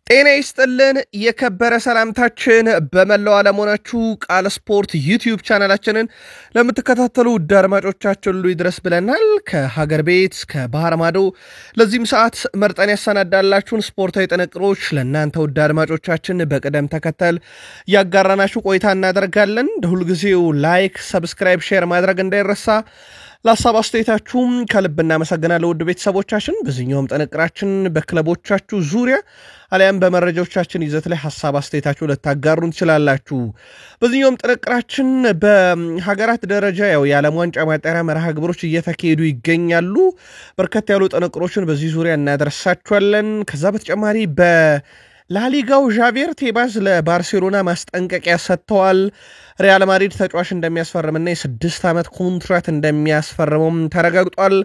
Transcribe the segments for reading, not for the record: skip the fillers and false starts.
ጤና ይስጥልን የከበረ ሰላምታችን በመላው ዓለም ሆናችሁ ቃል ስፖርት ዩቲዩብ ቻናላችንን ለምትከታተሉ ውድ አድማጮቻችን ሁሉ ይድረስ ብለናል። ከሀገር ቤት ከባህር ማዶ ለዚህም ሰዓት መርጠን ያሰናዳላችሁን ስፖርታዊ ጥንቅሮች ለእናንተ ውድ አድማጮቻችን በቅደም ተከተል ያጋራናችሁ ቆይታ እናደርጋለን። ሁልጊዜው ላይክ፣ ሰብስክራይብ፣ ሼር ማድረግ እንዳይረሳ። ለሐሳብ አስተያየታችሁም ከልብ እናመሰግናለን ውድ ቤተሰቦቻችን። በዚህኛውም ጥንቅራችን በክለቦቻችሁ ዙሪያ አሊያም በመረጃዎቻችን ይዘት ላይ ሐሳብ አስተያየታችሁ ልታጋሩን ትችላላችሁ። በዚህኛውም ጥንቅራችን በሀገራት ደረጃ የዓለም ዋንጫ ማጣሪያ መርሃ ግብሮች እየተካሄዱ ይገኛሉ። በርከት ያሉ ጥንቅሮችን በዚህ ዙሪያ እናደርሳችኋለን። ከዛ በተጨማሪ ላሊጋው ዣቪየር ቴባዝ ለባርሴሎና ማስጠንቀቂያ ሰጥተዋል። ሪያል ማድሪድ ተጫዋች እንደሚያስፈርምና የ6 ዓመት ኮንትራት እንደሚያስፈርመውም ተረጋግጧል።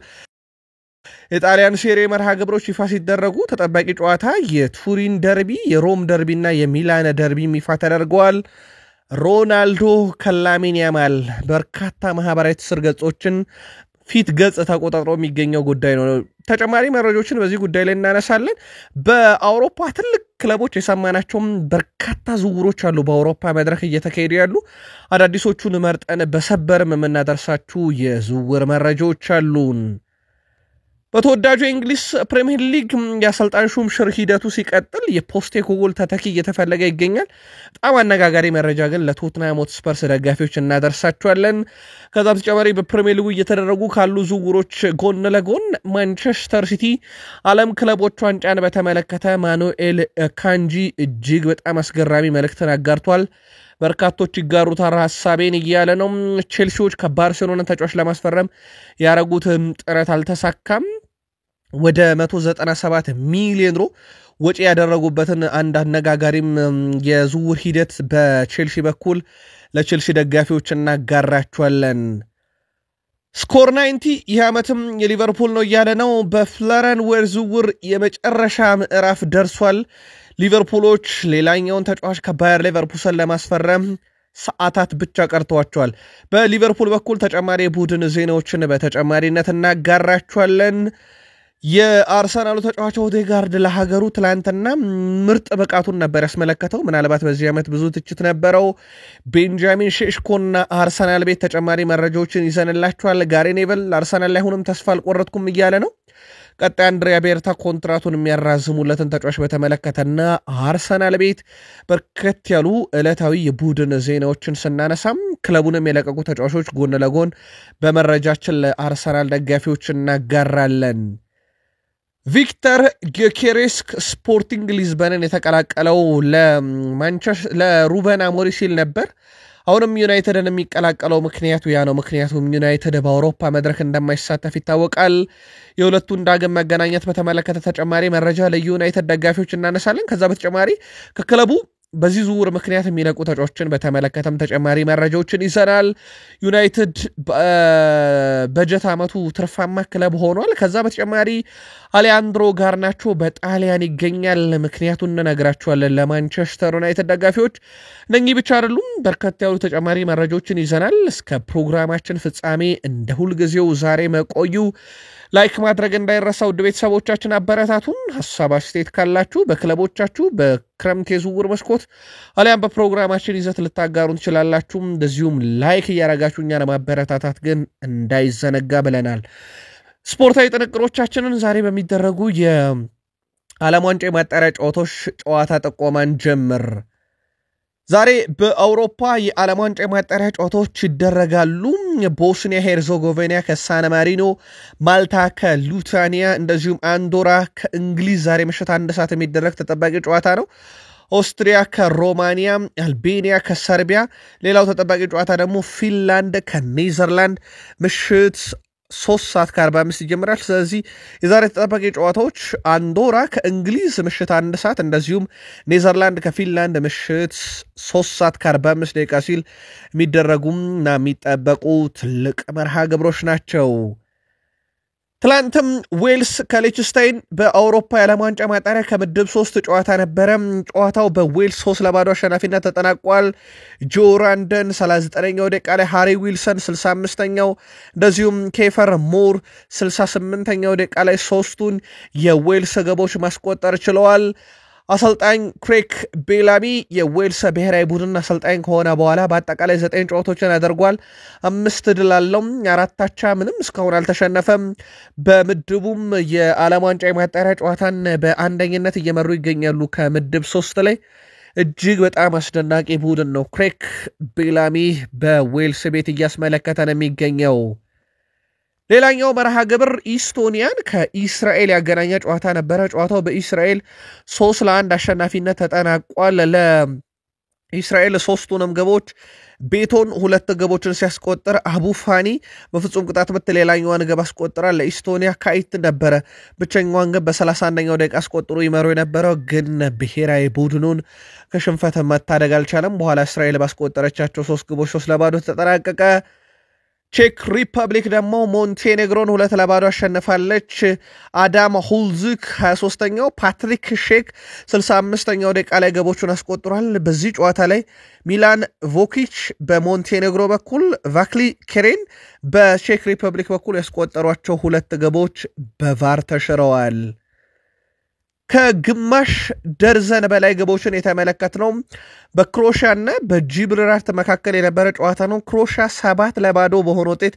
የጣሊያን ሴሪ መርሃ ግብሮች ይፋ ሲደረጉ ተጠባቂ ጨዋታ የቱሪን ደርቢ፣ የሮም ደርቢና የሚላን ደርቢ ይፋ ተደርገዋል። ሮናልዶ ከላሚን ያማል በርካታ ማህበራዊ ትስስር ገጾችን ፊት ገጽ ተቆጣጥሮ የሚገኘው ጉዳይ ነው። ተጨማሪ መረጃዎችን በዚህ ጉዳይ ላይ እናነሳለን። በአውሮፓ ትልቅ ክለቦች የሰማናቸውም በርካታ ዝውውሮች አሉ። በአውሮፓ መድረክ እየተካሄዱ ያሉ አዳዲሶቹን መርጠን በሰበርም የምናደርሳችሁ የዝውውር መረጃዎች አሉን። በተወዳጁ የእንግሊዝ ፕሪሚየር ሊግ የአሰልጣኝ ሹምሽር ሂደቱ ሲቀጥል የፖስቴኮግሉ ተተኪ እየተፈለገ ይገኛል። በጣም አነጋጋሪ መረጃ ግን ለቶትናም ሆትስፐርስ ደጋፊዎች እናደርሳቸዋለን። ከዛ በተጨማሪ በፕሪሚየር ሊጉ እየተደረጉ ካሉ ዝውውሮች ጎን ለጎን ማንቸስተር ሲቲ ዓለም ክለቦች ዋንጫን በተመለከተ ማኑኤል ካንጂ እጅግ በጣም አስገራሚ መልእክትን አጋርቷል። በርካቶች ይጋሩታል ሐሳቤን እያለ ነው። ቼልሲዎች ከባርሴሎና ተጫዋች ለማስፈረም ያረጉት ጥረት አልተሳካም። ወደ 197 ሚሊዮን ዩሮ ወጪ ያደረጉበትን አንድ አነጋጋሪም የዝውውር ሂደት በቼልሲ በኩል ለቼልሲ ደጋፊዎች እናጋራቸዋለን። ስኮር 90 ይህ ዓመትም የሊቨርፑል ነው እያለ ነው። በፍሎሪያን ዌርትዝ ዝውውር የመጨረሻ ምዕራፍ ደርሷል። ሊቨርፑሎች ሌላኛውን ተጫዋች ከባየር ሌቨርኩሰን ለማስፈረም ሰዓታት ብቻ ቀርተዋቸዋል። በሊቨርፑል በኩል ተጨማሪ የቡድን ዜናዎችን በተጨማሪነት እናጋራቸዋለን። የአርሰናሉ ተጫዋች ኦዴጋርድ ለሀገሩ ትላንትና ምርጥ ብቃቱን ነበር ያስመለከተው። ምናልባት በዚህ ዓመት ብዙ ትችት ነበረው። ቤንጃሚን ሼሽኮና አርሰናል ቤት ተጨማሪ መረጃዎችን ይዘንላቸዋል። ጋሪ ኔቨል አርሰናል ላይ አሁንም ተስፋ አልቆረጥኩም እያለ ነው። ቀጣይ አንድሪያ ቤርታ ኮንትራቱን የሚያራዝሙለትን ተጫዋች በተመለከተና አርሰናል ቤት በርከት ያሉ ዕለታዊ የቡድን ዜናዎችን ስናነሳም ክለቡንም የለቀቁ ተጫዋቾች ጎን ለጎን በመረጃችን ለአርሰናል ደጋፊዎች እናጋራለን። ቪክተር ጊዮኬሬስ ስፖርቲንግ ሊዝበንን የተቀላቀለው ለሩበን አሞሪም ሲል ነበር። አሁንም ዩናይትድን የሚቀላቀለው ምክንያቱ ያ ነው። ምክንያቱም ዩናይትድ በአውሮፓ መድረክ እንደማይሳተፍ ይታወቃል። የሁለቱን ዳግም መገናኘት በተመለከተ ተጨማሪ መረጃ ለዩናይትድ ደጋፊዎች እናነሳለን። ከዛ በተጨማሪ ከክለቡ በዚህ ዝውውር ምክንያት የሚለቁ ተጫዋቾችን በተመለከተም ተጨማሪ መረጃዎችን ይዘናል። ዩናይትድ በጀት ዓመቱ ትርፋማ ክለብ ሆኗል። ከዛ በተጨማሪ አሌያንድሮ ጋርናቾ በጣሊያን ይገኛል። ምክንያቱን እንነግራቸዋለን ለማንቸስተር ዩናይትድ ደጋፊዎች። እነኚህ ብቻ አይደሉም፣ በርከት ያሉ ተጨማሪ መረጃዎችን ይዘናል። እስከ ፕሮግራማችን ፍጻሜ እንደ ሁልጊዜው ዛሬ መቆዩ ላይክ ማድረግ እንዳይረሳ ውድ ቤተሰቦቻችን፣ አበረታቱን። ሐሳብ አስተያየት ካላችሁ በክለቦቻችሁ በክረምት የዝውውር መስኮት አሊያም በፕሮግራማችን ይዘት ልታጋሩን ትችላላችሁ። እንደዚሁም ላይክ እያረጋችሁ እኛን ማበረታታት ግን እንዳይዘነጋ ብለናል። ስፖርታዊ ጥንቅሮቻችንን ዛሬ በሚደረጉ የዓለም ዋንጫ የማጣሪያ ጨዋታዎች ጨዋታ ጥቆማን ጀምር። ዛሬ በአውሮፓ የዓለም ዋንጫ የማጣሪያ ጨዋታዎች ይደረጋሉ። ቦስኒያ ሄርዞጎቪና ከሳን ማሪኖ፣ ማልታ ከሉታኒያ፣ እንደዚሁም አንዶራ ከእንግሊዝ ዛሬ ምሽት 1 ሰዓት የሚደረግ ተጠባቂ ጨዋታ ነው። ኦስትሪያ ከሮማኒያ፣ አልቤኒያ ከሰርቢያ። ሌላው ተጠባቂ ጨዋታ ደግሞ ፊንላንድ ከኔዘርላንድ ምሽት 3:45 ይጀምራል። ስለዚህ የዛሬ ተጠባቂ ጨዋታዎች አንዶራ ከእንግሊዝ ምሽት 1 ሰዓት፣ እንደዚሁም ኔዘርላንድ ከፊንላንድ ምሽት 3:45 ሲል የሚደረጉና የሚጠበቁ ትልቅ መርሃ ግብሮች ናቸው። ትላንትም ዌልስ ከሌችስታይን በአውሮፓ የዓለም ዋንጫ ማጣሪያ ከምድብ 3 ጨዋታ ነበረ። ጨዋታው በዌልስ 3-0 አሸናፊነት ተጠናቋል። ጆ ራንደን 39ኛው ደቂቃ ላይ፣ ሃሪ ዊልሰን 65ኛው፣ እንደዚሁም ኬፈር ሞር 68ኛው ደቂቃ ላይ ሶስቱን የዌልስ ግቦች ማስቆጠር ችለዋል። አሰልጣኝ ክሬክ ቤላሚ የዌልስ ብሔራዊ ቡድን አሰልጣኝ ከሆነ በኋላ በአጠቃላይ 9 ጨዋታዎችን አድርጓል። 5 ድል አለው፣ 4 አቻ፣ ምንም እስካሁን አልተሸነፈም። በምድቡም የዓለም ዋንጫ የማጣሪያ ጨዋታን በአንደኝነት እየመሩ ይገኛሉ ከምድብ 3 ላይ። እጅግ በጣም አስደናቂ ቡድን ነው ክሬክ ቤላሚ በዌልስ ቤት እያስመለከተ ነው የሚገኘው። ሌላኛው መርሃ ግብር ኢስቶኒያን ከኢስራኤል ያገናኘ ጨዋታ ነበረ። ጨዋታው በኢስራኤል 3-1 አሸናፊነት ተጠናቋል። ለኢስራኤል 3ቱንም ግቦች ቤቶን 2 ግቦችን ሲያስቆጥር አቡ ፋኒ በፍጹም ቅጣት ምት ሌላኛዋን ግብ አስቆጥራል። ለኢስቶኒያ ካይት ነበረ ብቸኛዋን ግብ በ31ኛው ደቂቃ አስቆጥሮ ይመሩ የነበረው፣ ግን ብሔራዊ ቡድኑን ከሽንፈት መታደግ አልቻለም። በኋላ እስራኤል ባስቆጠረቻቸው 3 ግቦች 3-0 ተጠናቀቀ። ቼክ ሪፐብሊክ ደግሞ ሞንቴኔግሮን 2-0 አሸንፋለች። አዳም ሁልዝክ 23ኛው፣ ፓትሪክ ሼክ 65ኛው ደቂቃ ላይ ገቦቹን አስቆጥሯል። በዚህ ጨዋታ ላይ ሚላን ቮኪች በሞንቴኔግሮ በኩል፣ ቫክሊ ኬሬን በቼክ ሪፐብሊክ በኩል ያስቆጠሯቸው 2 ገቦች በቫር ተሽረዋል። ከግማሽ ደርዘን በላይ ግቦችን የተመለከትነው በክሮሻና በጂብሊራርት መካከል የነበረ ጨዋታ ነው። ክሮሻ 7-0 በሆነ ውጤት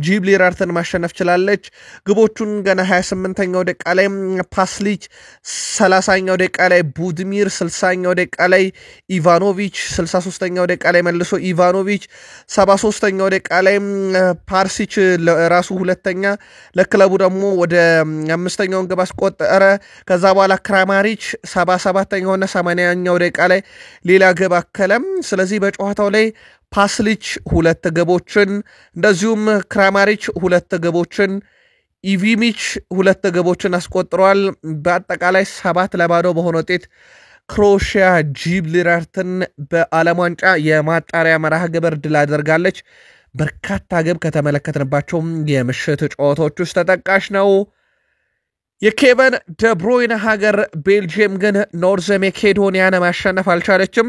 ጂብሊራርትን ማሸነፍ ችላለች። ግቦቹን ገና 28ኛው ደቂቃ ላይ ፓስሊች፣ 30ኛው ደቂቃ ላይ ቡድሚር፣ 60ኛው ደቂቃ ላይ ኢቫኖቪች፣ 63ኛው ደቂቃ ላይ መልሶ ኢቫኖቪች፣ 73ኛው ደቂቃ ላይ ፓርሲች ራሱ ሁለተኛ ለክለቡ ደግሞ ወደ 5ኛውን ግብ አስቆጠረ። ከዛ በኋላ ክራማሪች 77ኛውና 80ኛው ደቂቃ ላይ ሌላ ግብ አከለም። ስለዚህ በጨዋታው ላይ ፓስሊች 2 ግቦችን፣ እንደዚሁም ክራማሪች 2 ግቦችን፣ ኢቪሚች 2 ግቦችን አስቆጥረዋል። በአጠቃላይ 7-0 በሆነ ውጤት ክሮሺያ ጂብሊራርትን በዓለም ዋንጫ የማጣሪያ መርሃ ግብር ድል አድርጋለች። በርካታ ግብ ከተመለከትንባቸው የምሽት ጨዋታዎች ውስጥ ተጠቃሽ ነው። የኬቨን ደብሮይነ ሀገር ቤልጅየም ግን ኖርዝ ሜኬዶኒያን ማሸነፍ አልቻለችም።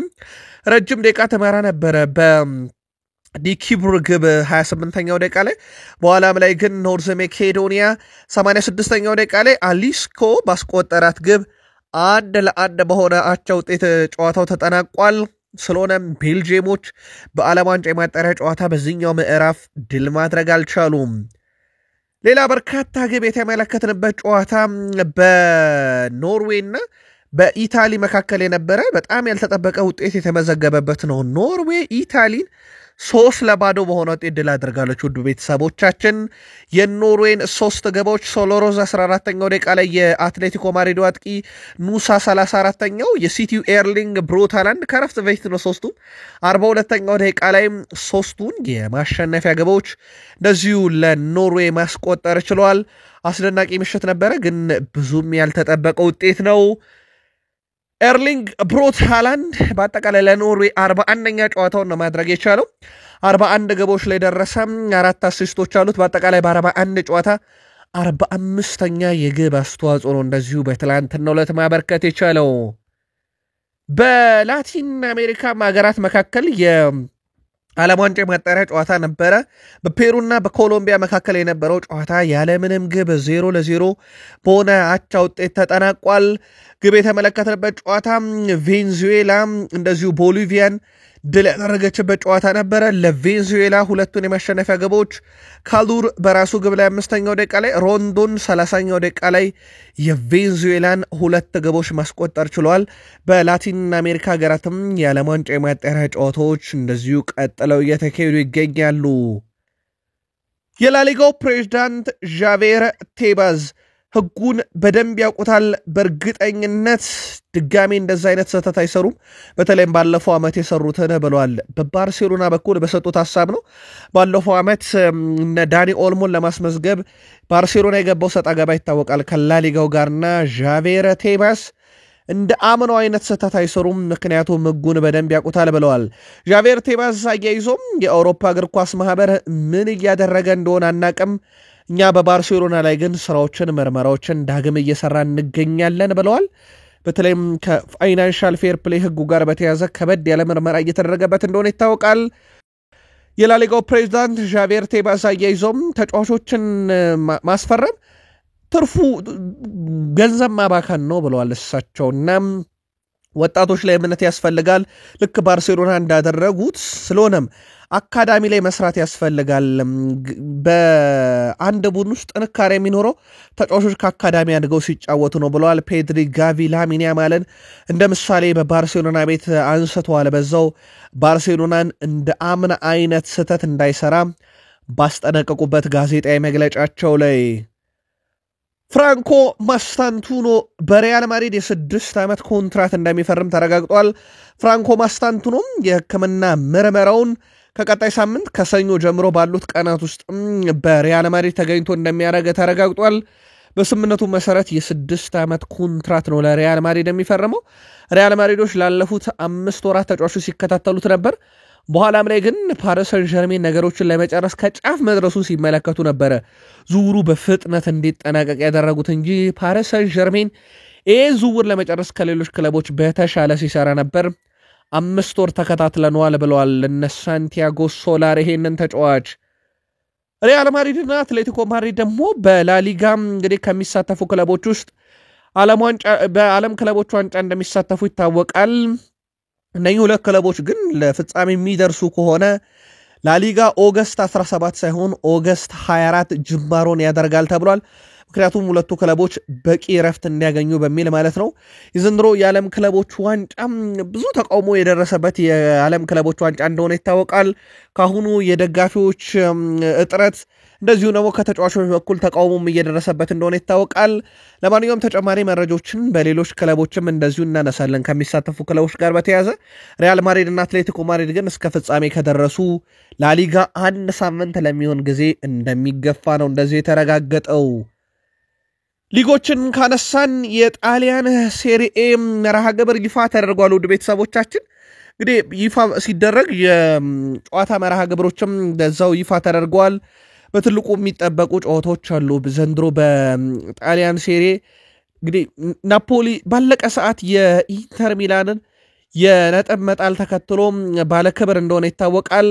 ረጅም ደቂቃ ተመራ ነበረ በዲኪብር ግብ 28ኛው ደቂቃ ላይ። በኋላም ላይ ግን ኖርዝ ሜኬዶኒያ 86ኛው ደቂቃ ላይ አሊስኮ ባስቆጠራት ግብ 1-1 በሆነ አቻ ውጤት ጨዋታው ተጠናቋል። ስለሆነም ቤልጅየሞች በዓለም ዋንጫ የማጣሪያ ጨዋታ በዚህኛው ምዕራፍ ድል ማድረግ አልቻሉም። ሌላ በርካታ ግብ የተመለከትንበት ጨዋታ በኖርዌይና በኢታሊ መካከል የነበረ በጣም ያልተጠበቀ ውጤት የተመዘገበበት ነው። ኖርዌይ ኢታሊን 3-0 በሆነ ውጤት ድል አድርጋለች። ውድ ቤተሰቦቻችን የኖርዌይን 3 ግቦች ሶሎሮዝ 14ኛው ደቂቃ ላይ የአትሌቲኮ ማድሪድ አጥቂ፣ ኑሳ 34ኛው፣ የሲቲው ኤርሊንግ ብሮት ሃላንድ ከረፍት በፊት ነው 3ቱም 42ኛው ደቂቃ ላይ 3ቱን የማሸነፊያ ግቦች እንደዚሁ ለኖርዌይ ማስቆጠር ችለዋል። አስደናቂ ምሽት ነበረ፣ ግን ብዙም ያልተጠበቀ ውጤት ነው። ኤርሊንግ ብሮት ሃላንድ በአጠቃላይ ለኖርዌይ 41ኛ ጨዋታውን ነው ማድረግ የቻለው። 41 ግቦች ላይ ደረሰ፣ 4 አሲስቶች አሉት። በአጠቃላይ በ41 ጨዋታ 45ኛ የግብ አስተዋጽኦ ነው እንደዚሁ በትላንትናው ዕለት ማበርከት የቻለው። በላቲን አሜሪካ ሀገራት መካከል የዓለም ዋንጫ ማጣሪያ ጨዋታ ነበረ። በፔሩና በኮሎምቢያ መካከል የነበረው ጨዋታ ያለምንም ግብ 0-0 በሆነ አቻ ውጤት ተጠናቋል። ግብ የተመለከተበት ጨዋታ ቬንዙዌላ እንደዚሁ ቦሊቪያን ድል ያደረገችበት ጨዋታ ነበረ። ለቬንዙዌላ 2ቱን የማሸነፊያ ግቦች ካሉር በራሱ ግብ ላይ 5ኛው ደቂቃ ላይ፣ ሮንዶን 30ኛው ደቂቃ ላይ የቬንዙዌላን 2 ግቦች ማስቆጠር ችለዋል። በላቲን አሜሪካ ሀገራትም የዓለም ዋንጫ የማጣሪያ ጨዋታዎች እንደዚሁ ቀጥለው እየተካሄዱ ይገኛሉ። የላሊጋው ፕሬዝዳንት ዣቬር ቴባዝ ህጉን በደንብ ያውቁታል። በእርግጠኝነት ድጋሜ እንደዛ አይነት ስህተት አይሰሩም። በተለይም ባለፈው ዓመት የሰሩትን ብለዋል። በባርሴሎና በኩል በሰጡት ሀሳብ ነው። ባለፈው ዓመት ዳኒ ኦልሞን ለማስመዝገብ ባርሴሎና የገባው ሰጣ ገባ ይታወቃል ከላሊጋው ጋርና ዣቬር ቴባስ እንደ አምነው አይነት ስህተት አይሰሩም፣ ምክንያቱም ህጉን በደንብ ያውቁታል ብለዋል። ዣቬር ቴባስ አያይዞም የአውሮፓ እግር ኳስ ማህበር ምን እያደረገ እንደሆነ አናቅም፣ እኛ በባርሴሎና ላይ ግን ስራዎችን፣ ምርመራዎችን ዳግም እየሰራ እንገኛለን ብለዋል። በተለይም ከፋይናንሻል ፌር ፕሌይ ህጉ ጋር በተያዘ ከበድ ያለ ምርመራ እየተደረገበት እንደሆነ ይታወቃል። የላሊጋው ፕሬዝዳንት ዣቬር ቴባስ አያይዞም ተጫዋቾችን ማስፈረም ትርፉ ገንዘብ ማባከን ነው ብለዋል እሳቸው። እናም ወጣቶች ላይ እምነት ያስፈልጋል ልክ ባርሴሎና እንዳደረጉት ስለሆነም አካዳሚ ላይ መስራት ያስፈልጋል በአንድ ቡድን ውስጥ ጥንካሬ የሚኖረው ተጫዋቾች ከአካዳሚ አድገው ሲጫወቱ ነው ብለዋል ፔድሪ ጋቪ ላሚን ያማልን እንደ ምሳሌ በባርሴሎና ቤት አንስተዋል በዛው ባርሴሎናን እንደ አምና አይነት ስህተት እንዳይሰራ ባስጠነቀቁበት ጋዜጣዊ መግለጫቸው ላይ ፍራንኮ ማስታንቱኖ በሪያል ማድሪድ የ6 ዓመት ኮንትራት እንደሚፈርም ተረጋግጧል ፍራንኮ ማስታንቱኖም የሕክምና ምርመራውን ከቀጣይ ሳምንት ከሰኞ ጀምሮ ባሉት ቀናት ውስጥ በሪያል ማድሪድ ተገኝቶ እንደሚያደርግ ተረጋግጧል በስምምነቱ መሰረት የ6 ዓመት ኮንትራት ነው ለሪያል ማድሪድ የሚፈርመው ሪያል ማድሪዶች ላለፉት 5 ወራት ተጫዋቾች ሲከታተሉት ነበር በኋላም ላይ ግን ፓሪስ ሰን ዠርሜን ነገሮችን ለመጨረስ ከጫፍ መድረሱን ሲመለከቱ ነበር ዙውሩ በፍጥነት እንዲጠናቀቅ ያደረጉት እንጂ ፓሪስ ሰን ዠርሜን ዙውር ለመጨረስ ከሌሎች ክለቦች በተሻለ ሲሰራ ነበር 5 ወር ተከታትለናል ብለዋል እነ ሳንቲያጎ ሶላር ይሄንን ተጫዋች ሪያል ማድሪድና አትሌቲኮ ማድሪድ ደግሞ በላሊጋ እንግዲህ ከሚሳተፉ ክለቦች ውስጥ በዓለም ክለቦች ዋንጫ እንደሚሳተፉ ይታወቃል እነኚህ ሁለት ክለቦች ግን ለፍጻሜ የሚደርሱ ከሆነ ላሊጋ ኦገስት 17 ሳይሆን ኦገስት 24 ጅማሮን ያደርጋል ተብሏል ምክንያቱም ሁለቱ ክለቦች በቂ ረፍት እንዲያገኙ በሚል ማለት ነው የዘንድሮ የዓለም ክለቦች ዋንጫ ብዙ ተቃውሞ የደረሰበት የዓለም ክለቦች ዋንጫ እንደሆነ ይታወቃል ካሁኑ የደጋፊዎች እጥረት እንደዚሁ ደግሞ ከተጫዋቾች በኩል ተቃውሞም እየደረሰበት እንደሆነ ይታወቃል ለማንኛውም ተጨማሪ መረጃዎችን በሌሎች ክለቦችም እንደዚሁ እናነሳለን ከሚሳተፉ ክለቦች ጋር በተያያዘ ሪያል ማድሪድ እና አትሌቲኮ ማድሪድ ግን እስከ ፍጻሜ ከደረሱ ላሊጋ 1 ሳምንት ለሚሆን ጊዜ እንደሚገፋ ነው እንደዚህ የተረጋገጠው ሊጎችን ካነሳን የጣሊያን ሴሪኤ መርሃ ግብር ይፋ ተደርጓል ውድ ቤተሰቦቻችን እንግዲህ ይፋ ሲደረግ የጨዋታ መርሃ ግብሮችም እንደዛው ይፋ ተደርጓል በትልቁ የሚጠበቁ ጨዋታዎች አሉ ዘንድሮ በጣሊያን ሴሪኤ እንግዲህ ናፖሊ ባለቀ ሰዓት የኢንተር ሚላንን የነጥብ መጣል ተከትሎ ባለክብር እንደሆነ ይታወቃል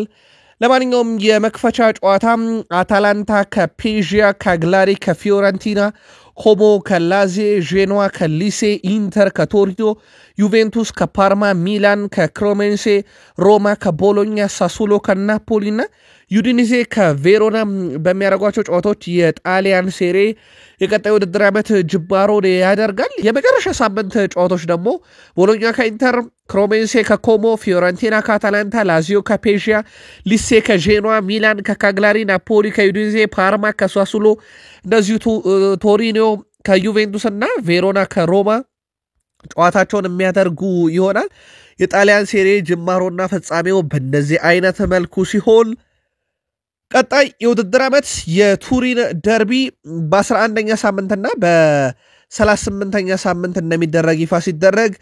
ለማንኛውም የመክፈቻ ጨዋታ አታላንታ ከፔዥያ ካግላሪ ከፊዮረንቲና ኮሞ ከላዜ ዤኖዋ ከሊሴ ኢንተር ከቶሪኖ ዩቬንቱስ ከፓርማ ሚላን ከክሮሜንሴ ሮማ ከቦሎኛ ሳሱሎ ከናፖሊና ዩዲኒዜ ከቬሮና በሚያደርጓቸው ጨዋታዎች የጣሊያን ሴሬ የቀጣይ ውድድር ዓመት ጅማሮ ያደርጋል የመጨረሻ ሳምንት ጨዋታዎች ደግሞ ቦሎኛ ከኢንተር ክሮሜንሴ ከኮሞ ፊዮረንቲና ከአታላንታ ላዚዮ ከፔዥያ ሊሴ ከዤኖዋ ሚላን ከካግላሪ ናፖሊ ከዩዲኒዜ ፓርማ ከሳሱሎ እንደዚሁ ቶሪኖ ከዩቬንቱስ እና ቬሮና ከሮማ ጨዋታቸውን የሚያደርጉ ይሆናል የጣሊያን ሴሬ ጅማሮና ፍጻሜው በእንደዚህ አይነት መልኩ ሲሆን ቀጣይ የውድድር ዓመት የቱሪን ደርቢ በ11ኛ ሳምንትና በ38ኛ ሳምንት እንደሚደረግ ይፋ ሲደረግ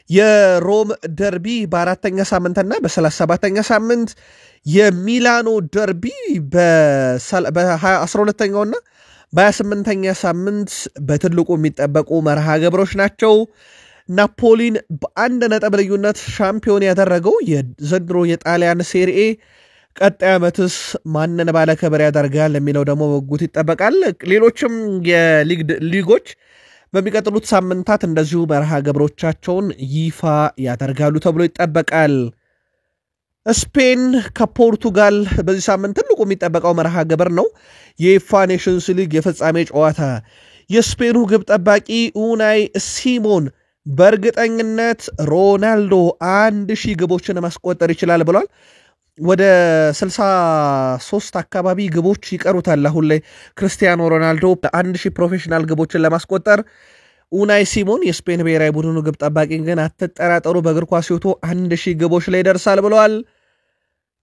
የሮም ደርቢ በ4ኛ ሳምንትና በ37ኛ ሳምንት የሚላኖ ደርቢ በ12ኛውና በ28ኛ ሳምንት በትልቁ የሚጠበቁ መርሃ ግብሮች ናቸው ናፖሊን በአንድ ነጥብ ልዩነት ሻምፒዮን ያደረገው የዘንድሮ የጣሊያን ሴሪኤ ቀጣይ ዓመትስ ማንን ባለ ክብር ያደርጋል የሚለው ደግሞ በጉት ይጠበቃል ሌሎችም የሊጎች በሚቀጥሉት ሳምንታት እንደዚሁ መርሃ ግብሮቻቸውን ይፋ ያደርጋሉ ተብሎ ይጠበቃል ስፔን ከፖርቱጋል በዚህ ሳምንት ትልቁ የሚጠበቀው መርሃ ግብር ነው የዩኤፋ ኔሽንስ ሊግ የፍጻሜ ጨዋታ የስፔኑ ግብ ጠባቂ ኡናይ ሲሞን በእርግጠኝነት ሮናልዶ 1000 ግቦችን ማስቆጠር ይችላል ብሏል ወደ 63 አካባቢ ግቦች ይቀሩታል አሁን ላይ ክርስቲያኖ ሮናልዶ 1000 ፕሮፌሽናል ግቦችን ለማስቆጠር ኡናይ ሲሞን የስፔን ብሔራዊ ቡድኑ ግብ ጠባቂ ግን አትጠራጠሩ በእግር ኳስ ሕይወቱ 1000 ግቦች ላይ ደርሳል ብለዋል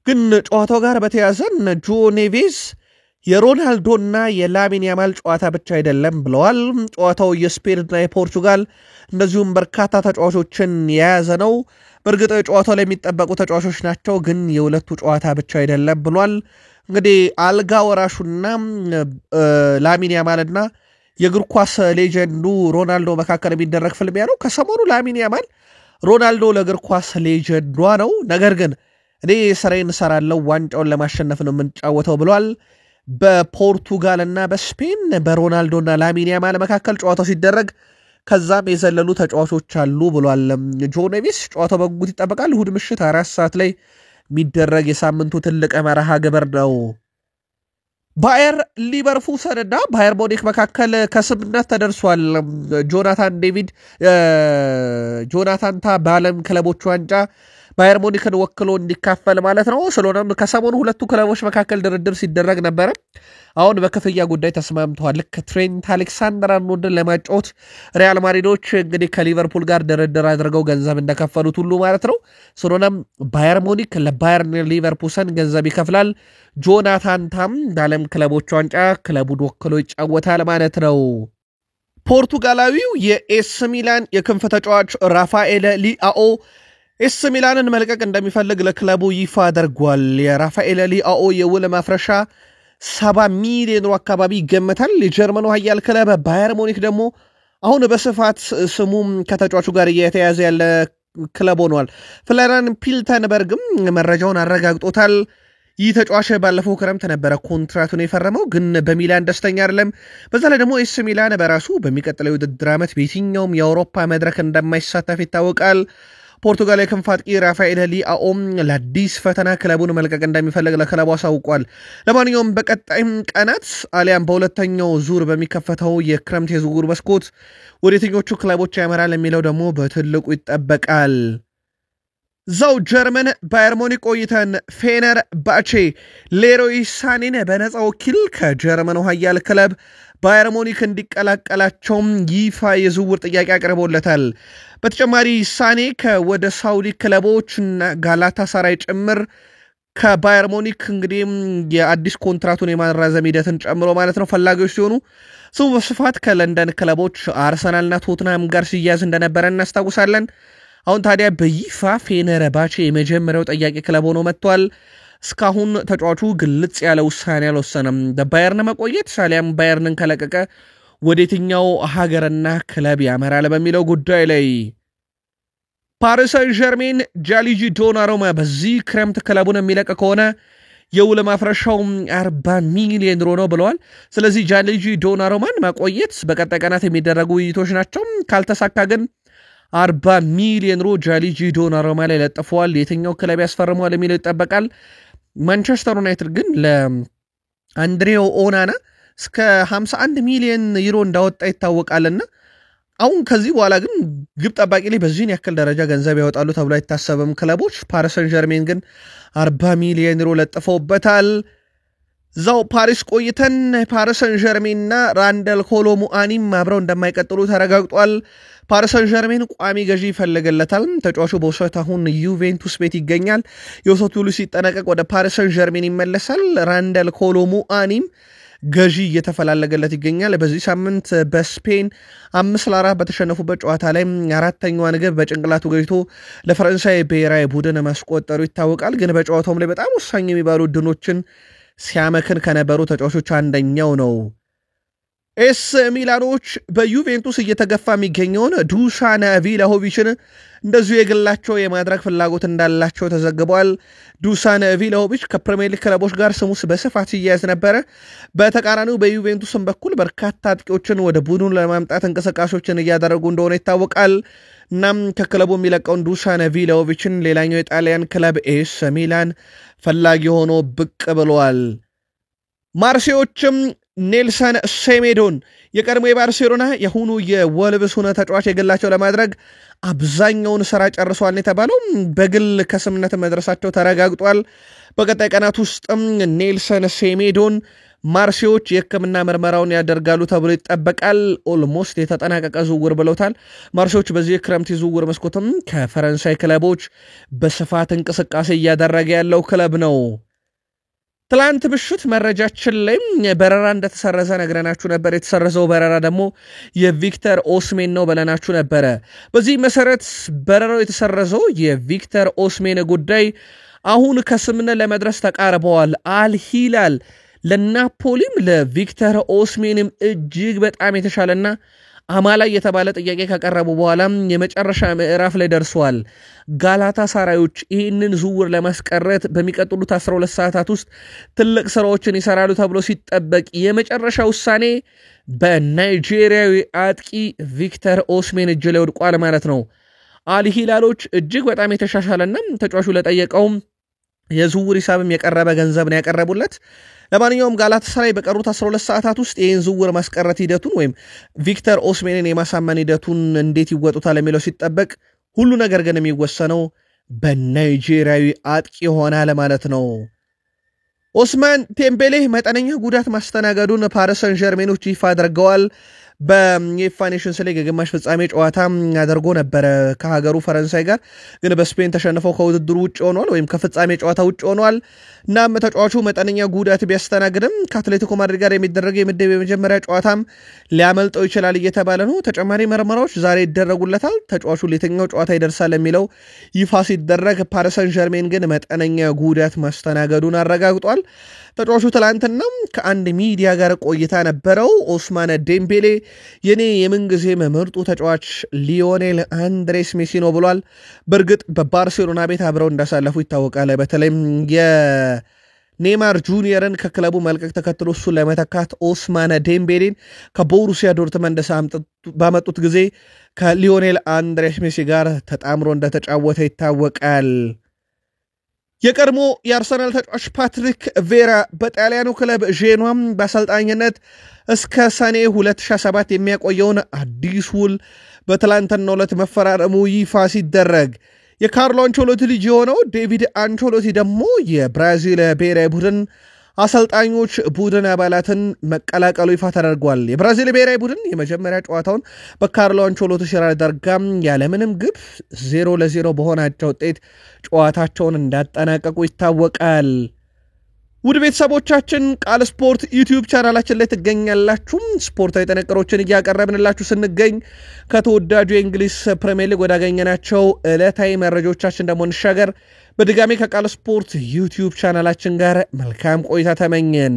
ግን ጨዋታው ጋር በተያያዘ ጆ ኔቬዝ የሮናልዶና የላሚን ያማል ጨዋታ ብቻ አይደለም ብለዋል ጨዋታው የስፔንና የፖርቹጋል እንደዚሁም በርካታ ተጫዋቾችን የያዘ ነው በእርግጥ ጨዋታው ላይ የሚጠበቁ ተጫዋቾች ናቸው ግን የሁለቱ ጨዋታ ብቻ አይደለም ብሏል እንግዲህ አልጋ ወራሹና ላሚን ያማልና የእግር ኳስ ሌጀንዱ ሮናልዶ መካከል የሚደረግ ፍልሚያ ነው ከሰሞኑ ላሚን ያማል ሮናልዶ ለእግር ኳስ ሌጀንዷ ነው ነገር ግን እኔ ስራዬን እሰራለሁ ዋንጫውን ለማሸነፍ ነው የምንጫወተው ብሏል በፖርቱጋልና በስፔን በሮናልዶና ላሚን ያማል መካከል ጨዋታው ሲደረግ ከዛም የዘለሉ ተጫዋቾች አሉ ብሏል ጆ ኔቪስ። ጨዋታው በጉጉት ይጠበቃል። እሁድ ምሽት 4 ሰዓት ላይ የሚደረግ የሳምንቱ ትልቅ መርሃ ግብር ነው። ባየር ሊቨርኩሰንና ባየር ሙኒክ መካከል ከስምምነት ተደርሷል። ጆናታን ታ በዓለም ክለቦች ዋንጫ ባየር ሙኒክን ወክሎ እንዲካፈል ማለት ነው። ስለሆነም ከሰሞኑ ሁለቱ ክለቦች መካከል ድርድር ሲደረግ ነበረ። አሁን በክፍያ ጉዳይ ተስማምተዋል። ልክ ትሬንት አሌክሳንደር-አርኖልድን ለማጫወት ሪያል ማድሪዶች እንግዲህ ከሊቨርፑል ጋር ድርድር አድርገው ገንዘብ እንደከፈሉት ሁሉ ማለት ነው። ስለሆነም ባየር ሙኒክ ለባየር ሊቨርኩሰን ገንዘብ ይከፍላል። ጆናታን ታም በዓለም ክለቦች ዋንጫ ክለቡን ወክሎ ይጫወታል ማለት ነው። ፖርቱጋላዊው የኤስ ሚላን የክንፍ ተጫዋች ራፋኤል ሊአኦ ኤስ ሚላንን መልቀቅ እንደሚፈልግ ለክለቡ ይፋ አድርጓል። የራፋኤል ሊአኦ የውል ማፍረሻ 70 ሚሊዮን ዩሮ አካባቢ ይገመታል። የጀርመኑ ኃያል ክለብ ባየር ሙኒክ ደግሞ አሁን በስፋት ስሙም ከተጫዋቹ ጋር እየተያዘ ያለ ክለብ ሆኗል። ፍሎሪያን ፒልተንበርግም መረጃውን አረጋግጦታል። ይህ ተጫዋች ባለፈው ክረምት ነበረ ኮንትራቱን የፈረመው፣ ግን በሚላን ደስተኛ አይደለም። በዛ ላይ ደግሞ ኤስ ሚላን በራሱ በሚቀጥለው ውድድር ዓመት በየትኛውም የአውሮፓ መድረክ እንደማይሳተፍ ይታወቃል። ፖርቱጋል የክንፍ አጥቂ ራፋኤል ሊአኦም ለአዲስ ፈተና ክለቡን መልቀቅ እንደሚፈልግ ለክለቡ አሳውቋል። ለማንኛውም በቀጣይም ቀናት አሊያም በሁለተኛው ዙር በሚከፈተው የክረምት የዝውውር መስኮት ወደ የትኞቹ ክለቦች ያመራል የሚለው ደግሞ በትልቁ ይጠበቃል። ዛው ጀርመን ባየር ሙኒክ ቆይተን ፌነር ባቼ ሌሮይ ሳኔን በነፃ ወኪል ከጀርመኑ ኃያል ክለብ ባየር ሙኒክ እንዲቀላቀላቸውም ይፋ የዝውውር ጥያቄ አቅርቦለታል። በተጨማሪ ሳኔ ከወደ ሳውዲ ክለቦች ጋላታሳራይ ጭምር ከባየር ሙኒክ እንግዲህ የአዲስ ኮንትራቱን የማራዘም ሂደትን ጨምሮ ማለት ነው ፈላጊዎች ሲሆኑ ስሙ በስፋት ከለንደን ክለቦች አርሰናልና ቶትናም ጋር ሲያዝ እንደነበረ እናስታውሳለን። አሁን ታዲያ በይፋ ፌነር ባቼ የመጀመሪያው ጠያቂ ክለብ ሆኖ መጥቷል። እስካሁን ተጫዋቹ ግልጽ ያለ ውሳኔ አልወሰነም። በባየርን መቆየት ሳሊያም ባየርንን ከለቀቀ ወደ የትኛው ሀገርና ክለብ ያመራል በሚለው ጉዳይ ላይ ፓሪስ ሰን ዠርሜን ጃንሉጂ ዶናሩማ በዚህ ክረምት ክለቡን የሚለቅ ከሆነ የውል ማፍረሻው 40 ሚሊዮን ዩሮ ነው ብለዋል። ስለዚህ ጃንሉጂ ዶናሩማን ማቆየት በቀጣይ ቀናት የሚደረጉ ውይይቶች ናቸው። ካልተሳካ ግን 40 ሚሊዮን ዩሮ ጃንሉጂ ዶናሩማ ላይ ለጥፈዋል። የትኛው ክለብ ያስፈርመዋል የሚለው ይጠበቃል። ማንቸስተር ዩናይትድ ግን ለአንድሬው ኦናና እስከ 51 ሚሊዮን ዩሮ እንዳወጣ ይታወቃልና አሁን ከዚህ በኋላ ግን ግብ ጠባቂ ላይ በዚህን ያክል ደረጃ ገንዘብ ያወጣሉ ተብሎ አይታሰብም ክለቦች። ፓሪስ ሰን ዠርሜን ግን 40 ሚሊዮን ዩሮ ለጥፈውበታል። ዛው ፓሪስ ቆይተን ፓሪስ ሰን ዠርሜንና ራንደል ኮሎሙአኒም አብረው እንደማይቀጥሉ ተረጋግጧል። ፓሪስ ሰን ዠርሜን ቋሚ ገዢ ይፈልግለታል። ተጫዋቹ በውሰት አሁን ዩቬንቱስ ቤት ይገኛል። የውሰት ውሉ ሲጠናቀቅ ወደ ፓሪስ ሰን ዠርሜን ይመለሳል። ራንደል ኮሎሙአኒም ገዢ እየተፈላለገለት ይገኛል። በዚህ ሳምንት በስፔን 5-4 በተሸነፉበት ጨዋታ ላይ አራተኛዋን ግብ በጭንቅላቱ ገይቶ ለፈረንሳይ ብሔራዊ ቡድን ማስቆጠሩ ይታወቃል። ግን በጨዋታውም ላይ በጣም ወሳኝ የሚባሉ ድኖችን ሲያመክን ከነበሩ ተጫዋቾች አንደኛው ነው። ኤስ ሚላኖች በዩቬንቱስ እየተገፋ የሚገኘውን ዱሳን ቪላሆቪችን እንደዚሁ የግላቸው የማድረግ ፍላጎት እንዳላቸው ተዘግቧል። ዱሳን ቪላሆቪች ከፕሪሚየር ሊግ ክለቦች ጋር ስሙስ በስፋት ሲያያዝ ነበረ። በተቃራኒው በዩቬንቱስም በኩል በርካታ አጥቂዎችን ወደ ቡድኑ ለማምጣት እንቅስቃሴዎችን እያደረጉ እንደሆነ ይታወቃል። እናም ከክለቡ የሚለቀውን ዱሳን ቪላሆቪችን ሌላኛው የጣሊያን ክለብ ኤስ ሚላን ፈላጊ ሆኖ ብቅ ብለዋል። ማርሴዎችም ኔልሰን ሴሜዶን የቀድሞ የባርሴሎና የሁኑ የወልቭስ ሆነ ተጫዋች የግላቸው ለማድረግ አብዛኛውን ስራ ጨርሷል የተባለው በግል ከስምነት መድረሳቸው ተረጋግጧል። በቀጣይ ቀናት ውስጥም ኔልሰን ሴሜዶን ማርሴዎች የሕክምና ምርመራውን ያደርጋሉ ተብሎ ይጠበቃል። ኦልሞስት የተጠናቀቀ ዝውውር ብለውታል። ማርሴዎች በዚህ የክረምት ዝውውር መስኮትም ከፈረንሳይ ክለቦች በስፋት እንቅስቃሴ እያደረገ ያለው ክለብ ነው። ትላንት ምሽት መረጃችን ላይ በረራ እንደተሰረዘ ነግረናችሁ ነበር። የተሰረዘው በረራ ደግሞ የቪክተር ኦስሜን ነው ብለናችሁ ነበረ። በዚህ መሰረት በረራው የተሰረዘው የቪክተር ኦስሜን ጉዳይ አሁን ከስምምነት ለመድረስ ተቃርበዋል። አልሂላል ለናፖሊም ለቪክተር ኦስሜንም እጅግ በጣም የተሻለና አማላይ የተባለ ጥያቄ ካቀረቡ በኋላ የመጨረሻ ምዕራፍ ላይ ደርሰዋል። ጋላታሳራዮች ይህንን ዝውውር ለማስቀረት በሚቀጥሉት 12 ሰዓታት ውስጥ ትልቅ ስራዎችን ይሰራሉ ተብሎ ሲጠበቅ የመጨረሻ ውሳኔ በናይጄሪያዊ አጥቂ ቪክተር ኦስሜን እጅ ላይ ወድቋል ማለት ነው። አልሂላሎች እጅግ በጣም የተሻሻለና ተጫዋቹ ለጠየቀውም የዝውውር ሂሳብም የቀረበ ገንዘብ ነው ያቀረቡለት። ለማንኛውም ጋላታሳራይ በቀሩት 12 ሰዓታት ውስጥ ይህን ዝውውር ማስቀረት ሂደቱን ወይም ቪክተር ኦስሜንን የማሳመን ሂደቱን እንዴት ይወጡታል የሚለው ሲጠበቅ ሁሉ ነገር ግን የሚወሰነው በናይጄሪያዊ አጥቂ ይሆናል ማለት ነው። ኦስማን ቴምቤሌ መጠነኛ ጉዳት ማስተናገዱን ፓሪስ ሰን ዠርሜኖች ይፋ አድርገዋል። በዩኤፋ ኔሽንስ ሊግ የግማሽ ፍጻሜ ጨዋታ አድርጎ ነበረ ከሀገሩ ፈረንሳይ ጋር፣ ግን በስፔን ተሸንፈው ከውድድሩ ውጭ ሆኗል ወይም ከፍጻሜ ጨዋታ ውጭ ሆኗል። እናም ተጫዋቹ መጠነኛ ጉዳት ቢያስተናግድም ከአትሌቲኮ ማድሪድ ጋር የሚደረገው የምድብ የመጀመሪያ ጨዋታም ሊያመልጠው ይችላል እየተባለ ነው። ተጨማሪ ምርመራዎች ዛሬ ይደረጉለታል። ተጫዋቹ ለየትኛው ጨዋታ ይደርሳል የሚለው ይፋ ሲደረግ፣ ፓሪስ ሰን ዠርሜን ግን መጠነኛ ጉዳት ማስተናገዱን አረጋግጧል። ተጫዋቹ ትላንትና ከአንድ ሚዲያ ጋር ቆይታ ነበረው። ኦስማን ዴምቤሌ የኔ የምንጊዜም ምርጡ ተጫዋች ሊዮኔል አንድሬስ ሜሲ ነው ብሏል። በእርግጥ በባርሴሎና ቤት አብረው እንዳሳለፉ ይታወቃል። በተለይም የኔይማር ጁኒየርን ከክለቡ መልቀቅ ተከትሎ እሱን ለመተካት ኦስማን ዴምቤሌን ከቦሩሲያ ዶርትመንድ ባመጡት ጊዜ ከሊዮኔል አንድሬስ ሜሲ ጋር ተጣምሮ እንደተጫወተ ይታወቃል። የቀድሞ የአርሰናል ተጫዋች ፓትሪክ ቬራ በጣሊያኑ ክለብ ዤኗም በአሰልጣኝነት እስከ ሰኔ 2007 የሚያቆየውን አዲስ ውል በትላንትናው ዕለት መፈራረሙ ይፋ ሲደረግ የካርሎ አንቸሎቲ ልጅ የሆነው ዴቪድ አንቸሎቲ ደግሞ የብራዚል ብሔራዊ ቡድን አሰልጣኞች ቡድን አባላትን መቀላቀሉ ይፋ ተደርጓል። የብራዚል ብሔራዊ ቡድን የመጀመሪያ ጨዋታውን በካርሎ አንቸሎቲ ሲያደርጋም ያለምንም ግብ 0-0 በሆናቸው ውጤት ጨዋታቸውን እንዳጠናቀቁ ይታወቃል። ውድ ቤተሰቦቻችን ቃል ስፖርት ዩቲዩብ ቻናላችን ላይ ትገኛላችሁ። ስፖርታዊ ጥንቅሮችን እያቀረብንላችሁ ስንገኝ ከተወዳጁ የእንግሊዝ ፕሪሚየር ሊግ ወዳገኘናቸው ዕለታዊ መረጃዎቻችን ደግሞ እንሻገር። በድጋሚ ከቃል ስፖርት ዩቲዩብ ቻናላችን ጋር መልካም ቆይታ ተመኘን።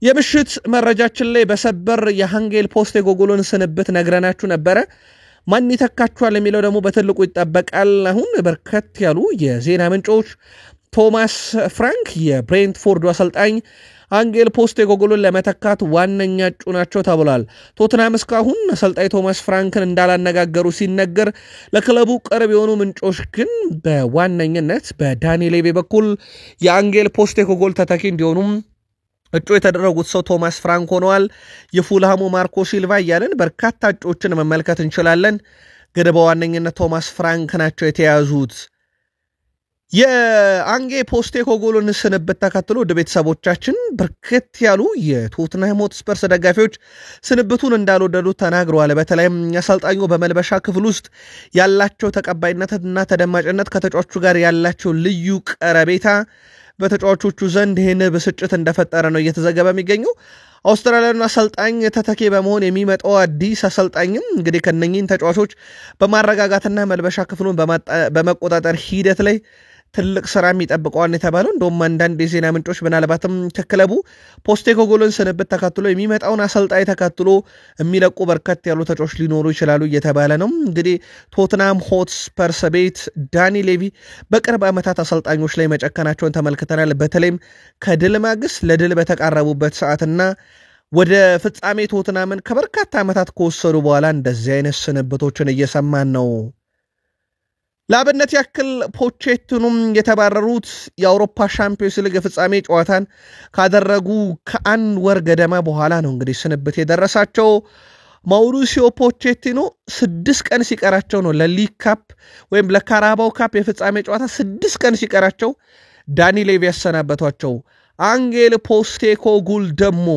የምሽት መረጃችን ላይ በሰበር የሃንጌል ፖስቴኮግሉን ስንብት ነግረናችሁ ነበረ። ማን ይተካችኋል የሚለው ደግሞ በትልቁ ይጠበቃል። አሁን በርከት ያሉ የዜና ምንጮች ቶማስ ፍራንክ የብሬንትፎርዱ አሰልጣኝ ሃንጌል ፖስቴኮግሉን ለመተካት ዋነኛ እጩ ናቸው ተብሏል። ቶትናም እስካሁን አሰልጣኝ ቶማስ ፍራንክን እንዳላነጋገሩ ሲነገር፣ ለክለቡ ቅርብ የሆኑ ምንጮች ግን በዋነኝነት በዳኒ ሌቪ በኩል የሃንጌል ፖስቴኮግሉ ተተኪ እንዲሆኑም እጩ የተደረጉት ሰው ቶማስ ፍራንክ ሆነዋል። የፉልሃሙ ማርኮ ሲልቫ እያለን በርካታ እጩዎችን መመልከት እንችላለን። ግን በዋነኝነት ቶማስ ፍራንክ ናቸው የተያዙት። የሃንጌል ፖስቴኮግሉን ስንብት ተከትሎ ወደ ቤተሰቦቻችን በርከት ያሉ የቶትንሃም ሆትስፐርስ ደጋፊዎች ስንብቱን እንዳልወደዱት ተናግረዋል። በተለይም አሰልጣኙ በመልበሻ ክፍል ውስጥ ያላቸው ተቀባይነትና ተደማጭነት ከተጫዋቹ ጋር ያላቸው ልዩ ቀረቤታ በተጫዋቾቹ ዘንድ ይህን ብስጭት እንደፈጠረ ነው እየተዘገበ የሚገኘው። አውስትራሊያኑ አሰልጣኝ ተተኪ በመሆን የሚመጣው አዲስ አሰልጣኝም እንግዲህ ከነኚህን ተጫዋቾች በማረጋጋትና መልበሻ ክፍሉን በመቆጣጠር ሂደት ላይ ትልቅ ስራ የሚጠብቀዋል የተባለው። እንደውም አንዳንድ የዜና ምንጮች ምናልባትም ከክለቡ ፖስቴኮግሉን ስንብት ተከትሎ የሚመጣውን አሰልጣኝ ተከትሎ የሚለቁ በርከት ያሉ ተጫዋቾች ሊኖሩ ይችላሉ እየተባለ ነው። እንግዲህ ቶትንሃም ሆትስፐርስ ቤት ዳኒ ሌቪ በቅርብ ዓመታት አሰልጣኞች ላይ መጨከናቸውን ተመልክተናል። በተለይም ከድል ማግስት ለድል በተቃረቡበት ሰዓትና ወደ ፍጻሜ ቶትንሃምን ከበርካታ ዓመታት ከወሰዱ በኋላ እንደዚህ አይነት ስንብቶችን እየሰማን ነው። ለአብነት ያክል ፖቼቲኖም የተባረሩት የአውሮፓ ሻምፒዮንስ ሊግ ፍጻሜ ጨዋታን ካደረጉ ከአንድ ወር ገደማ በኋላ ነው እንግዲህ ስንብት የደረሳቸው። ማውሪሲዮ ፖቼቲኖ 6 ቀን ሲቀራቸው ነው ለሊግ ካፕ ወይም ለካራባው ካፕ የፍጻሜ ጨዋታ 6 ቀን ሲቀራቸው ዳኒ ሌቪ ያሰናበቷቸው። ሃንጌል ፖስቴኮግሉ ደግሞ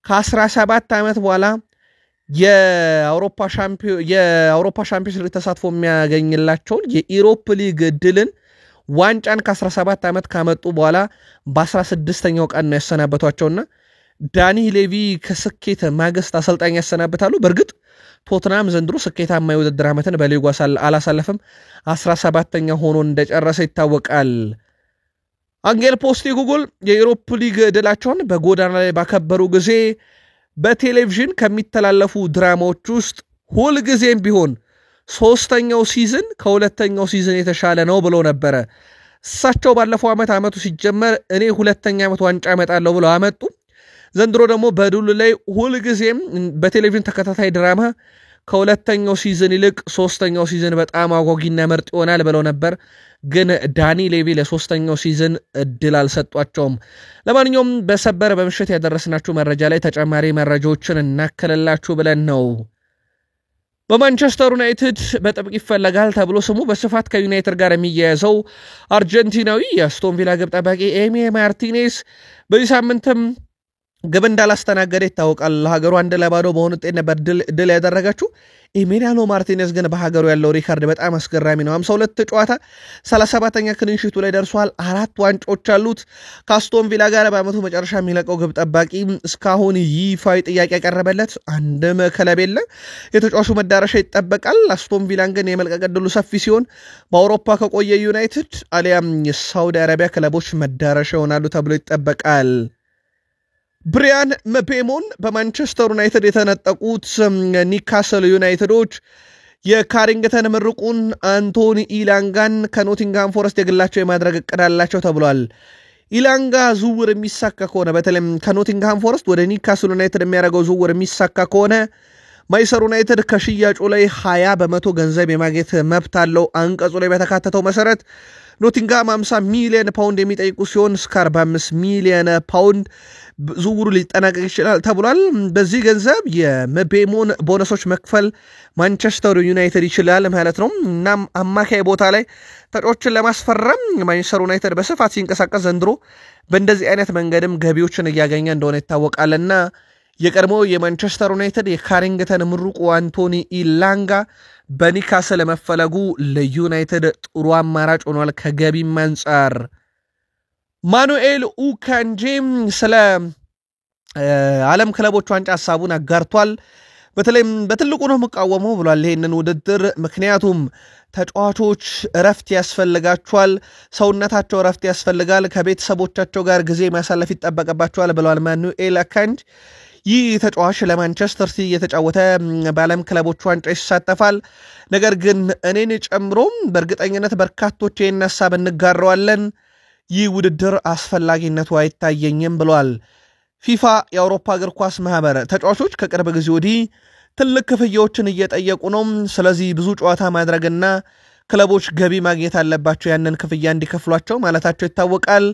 ከ17 ዓመት በኋላ የአውሮፓ ሻምፒዮንስ ሊግ ተሳትፎ የሚያገኝላቸውን የኢሮፕ ሊግ ድልን ዋንጫን ከ17 ዓመት ካመጡ በኋላ በ16ኛው ቀን ነው ያሰናበቷቸውና ዳኒ ሌቪ ከስኬት ማግስት አሰልጣኝ ያሰናብታሉ። በእርግጥ ቶትንሃም ዘንድሮ ስኬታማ የውድድር ዓመትን በሊጉ አላሳለፈም። 17ኛ ሆኖ እንደጨረሰ ይታወቃል። ሃንጌል ፖስቴኮግሉ የኢሮፕ ሊግ ድላቸውን በጎዳና ላይ ባከበሩ ጊዜ በቴሌቪዥን ከሚተላለፉ ድራማዎች ውስጥ ሁሉ ጊዜም ቢሆን ሶስተኛው ሲዝን ከሁለተኛው ሲዝን የተሻለ ነው ብሎ ነበር እሳቸው ባለፈው ዓመቱ ሲጀመር እኔ ሁለተኛ ዓመት ዋንጫ አመጣለሁ ብለው አመጡ ዘንድሮ ደግሞ በዱል ላይ ሁሉ ጊዜም በቴሌቪዥን ተከታታይ ድራማ ከሁለተኛው ሲዝን ይልቅ ሶስተኛው ሲዝን በጣም አጓጊና ምርጥ ይሆናል ብለው ነበር ግን ዳኒ ሌቪ ለሶስተኛው ሲዝን እድል አልሰጧቸውም ለማንኛውም በሰበር በምሽት ያደረስናችሁ መረጃ ላይ ተጨማሪ መረጃዎችን እናከለላችሁ ብለን ነው በማንቸስተር ዩናይትድ በጥብቅ ይፈለጋል ተብሎ ስሙ በስፋት ከዩናይትድ ጋር የሚያያዘው አርጀንቲናዊ የአስቶን ቪላ ግብ ጠባቂ ኤሚ ማርቲኔዝ በዚህ ሳምንትም ግብ እንዳላስተናገደ ይታወቃል ሀገሩ 1-0 በሆነ ውጤት ነበር ድል ያደረጋችሁ ኤሚሊያኖ ማርቲኔዝ ግን በሀገሩ ያለው ሪካርድ በጣም አስገራሚ ነው 52 ጨዋታ 37ኛ ክሊንሺቱ ላይ ደርሷል 4 ዋንጫዎች አሉት ከአስቶን ቪላ ጋር በአመቱ መጨረሻ የሚለቀው ግብ ጠባቂ እስካሁን ይፋዊ ጥያቄ ያቀረበለት አንድም ክለብ የለም የተጫዋቹ መዳረሻ ይጠበቃል አስቶን ቪላን ግን የመልቀቅ ዕድሉ ሰፊ ሲሆን በአውሮፓ ከቆየ ዩናይትድ አሊያም የሳውዲ አረቢያ ክለቦች መዳረሻ ይሆናሉ ተብሎ ይጠበቃል ብሪያን መቤሞን በማንቸስተር ዩናይትድ የተነጠቁት ኒካስል ዩናይትዶች የካሪንግተን ምርቁን አንቶኒ ኢላንጋን ከኖቲንግሃም ፎረስት የግላቸው የማድረግ እቅድ አላቸው ተብሏል ኢላንጋ ዝውውር የሚሳካ ከሆነ በተለይም ከኖቲንግሃም ፎረስት ወደ ኒካስል ዩናይትድ የሚያደርገው ዝውውር የሚሳካ ከሆነ ማንቸስተር ዩናይትድ ከሽያጩ ላይ 20% ገንዘብ የማግኘት መብት አለው አንቀጹ ላይ በተካተተው መሰረት ኖቲንግሃም 50 ሚሊዮን ፓውንድ የሚጠይቁ ሲሆን እስከ 45 ሚሊዮን ፓውንድ ዝውውሩ ሊጠናቀቅ ይችላል ተብሏል በዚህ ገንዘብ የመቤሞን ቦነሶች መክፈል ማንቸስተር ዩናይትድ ይችላል ማለት ነው እናም አማካይ ቦታ ላይ ተጫዋቾችን ለማስፈረም ማንቸስተር ዩናይትድ በስፋት ሲንቀሳቀስ ዘንድሮ በእንደዚህ አይነት መንገድም ገቢዎችን እያገኘ እንደሆነ ይታወቃልና የቀድሞ የማንቸስተር ዩናይትድ የካሪንግተን ምሩቁ አንቶኒ ኢላንጋ በኒካስል ለመፈለጉ ለዩናይትድ ጥሩ አማራጭ ሆኗል ከገቢም አንፃር ማኑኤል ኡካንጂ ስለ ዓለም ክለቦች ዋንጫ ሐሳቡን አጋርቷል በተለይም በትልቁ ነው መቃወመው ብሏል ይሄንን ውድድር ምክንያቱም ተጫዋቾች እረፍት ያስፈልጋቸዋል ሰውነታቸው እረፍት ያስፈልጋል ከቤተሰቦቻቸው ጋር ጊዜ ማሳለፍ ይጠበቅባቸዋል ብሏል ማኑኤል ኡካንጂ ይህ ተጫዋች ለማንቸስተር ሲቲ የተጫወተ በዓለም ክለቦች ዋንጫ ይሳተፋል ነገር ግን እኔን ጨምሮ በእርግጠኝነት በርካቶች ይህን ሐሳብ እንጋራዋለን ይህ ውድድር አስፈላጊነቱ አይታየኝም ብሏል ፊፋ የአውሮፓ እግር ኳስ ማህበር ተጫዋቾች ከቅርብ ጊዜ ወዲህ ትልቅ ክፍያዎችን እየጠየቁ ነው ስለዚህ ብዙ ጨዋታ ማድረግና ክለቦች ገቢ ማግኘት አለባቸው ያንን ክፍያ እንዲከፍሏቸው ማለታቸው ይታወቃል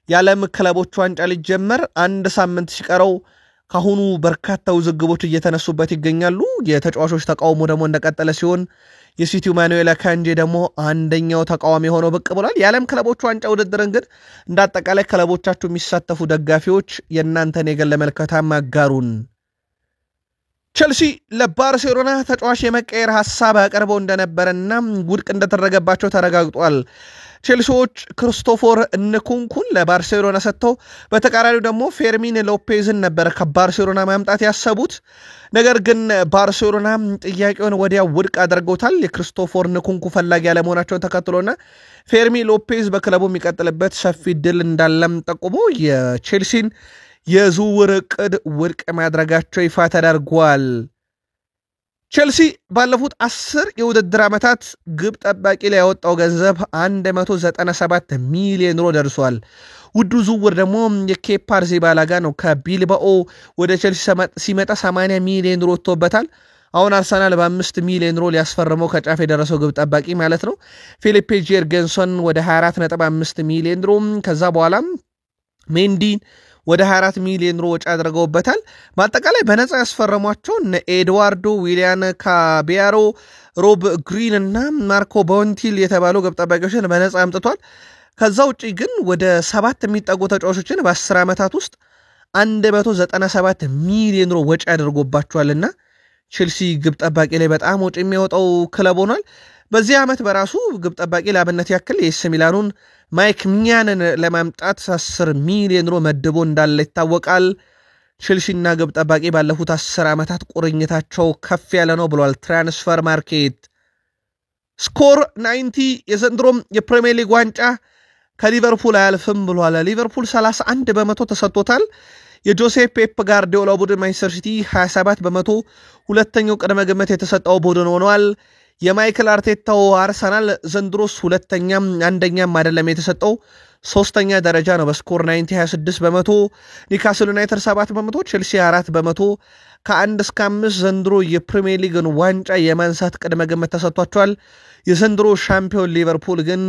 የዓለም ክለቦች ዋንጫ ሊጀመር አንድ ሳምንት ሲቀረው ካሁኑ በርካታ ውዝግቦች እየተነሱበት ይገኛሉ የተጫዋቾች ተቃውሞ ደግሞ እንደቀጠለ ሲሆን የሲቲው ማኑኤል ኡካንጂ ደግሞ አንደኛው ተቃዋሚ ሆኖ ብቅ ብሏል የዓለም ክለቦች ዋንጫ ውድድርን ግን እንዳጠቃላይ ክለቦቻቸው የሚሳተፉ ደጋፊዎች የእናንተን የግል መልከታ ማጋሩን ቸልሲ ለባርሴሎና ተጫዋች የመቀየር ሐሳብ አቀርበው እንደነበረና ውድቅ እንደተደረገባቸው ተረጋግጧል ቸልሲዎች ክሪስቶፈር ንኩንኩን ለባርሴሎና ሰጥተው በተቃራኒው ደግሞ ፌርሚን ሎፔዝን ነበር ከባርሴሎና ማምጣት ያሰቡት ነገር ግን ባርሴሎና ጥያቄውን ወዲያው ውድቅ አድርገውታል የክሪስቶፈር ንኩንኩ ፈላጊ ያለመሆናቸውን ተከትሎና ፌርሚን ሎፔዝ በክለቡ የሚቀጥልበት ሰፊ ድል እንዳለም ጠቁሞ የቸልሲን የዝውውር ዕቅድ ውድቅ ማድረጋቸው ይፋ ተደርጓል ቸልሲ ባለፉት 10 የውድድር ዓመታት ግብ ጠባቂ ላይ ያወጣው ገንዘብ 197 ሚሊዮን ዩሮ ደርሷል ውዱ ዝውውር ደግሞ የኬፓ አሪዛባላጋ ነው ከቢልባኦ ወደ ቸልሲ ሲመጣ 80 ሚሊዮን ዩሮ ወጥቶበታል አሁን አርሰናል በ5 ሚሊዮን ዩሮ ሊያስፈርመው ከጫፍ የደረሰው ግብ ጠባቂ ማለት ነው ፊሊፔ ጀርገንሰን ወደ 24.5 ሚሊዮን ዩሮ ከዛ በኋላ ሜንዲን ወደ 24 ሚሊዮን ዩሮ ወጪ አድርገውበታል በአጠቃላይ በነፃ ያስፈረሟቸው ኤድዋርዶ ዊሊያን ካቢያሮ ሮብ ግሪን እና ማርኮ ቦንቲል የተባሉ ግብ ጠባቂዎችን በነፃ አምጥቷል ከዛ ውጪ ግን ወደ 7 የሚጠጉ ተጫዋቾችን በ10 ዓመታት ውስጥ 197 ሚሊዮን ዩሮ ወጪ አድርጎባቸዋልና ቸልሲ ግብ ጠባቂ ላይ በጣም ወጪ የሚያወጣው ክለብ ሆኗል በዚህ ዓመት በራሱ ግብ ጠባቂ ለአብነት ያክል የኤሲ ሚላኑን ማይክ ሚኛንን ለማምጣት 10 ሚሊዮን ዩሮ መድቦ እንዳለ ይታወቃል ቸልሲና ግብ ጠባቂ ባለፉት 10 ዓመታት ቁርኝታቸው ከፍ ያለ ነው ብሏል ትራንስፈር ማርኬት ስኮር 90 የዘንድሮም የፕሪሚየር ሊግ ዋንጫ ከሊቨርፑል አያልፍም ብሏል ሊቨርፑል 31% ተሰጥቶታል የጆሴፕ ፔፕ ጋርዲዮላ ቡድን ማንቸስተር ሲቲ 27 በመቶ ሁለተኛው ቅድመ ግምት የተሰጠው ቡድን ሆኗል። የማይክል አርቴታው አርሰናል ዘንድሮስ ሁለተኛም አንደኛም አይደለም የተሰጠው ሶስተኛ ደረጃ ነው በስኮር 26 በመቶ። ኒውካስል ዩናይትድ 7 በመቶ፣ ቼልሲ 4 በመቶ ከ1 እስከ 5 ዘንድሮ የፕሪሚየር ሊግን ዋንጫ የማንሳት ቅድመ ግምት ተሰጥቷቸዋል። የዘንድሮ ሻምፒዮን ሊቨርፑል ግን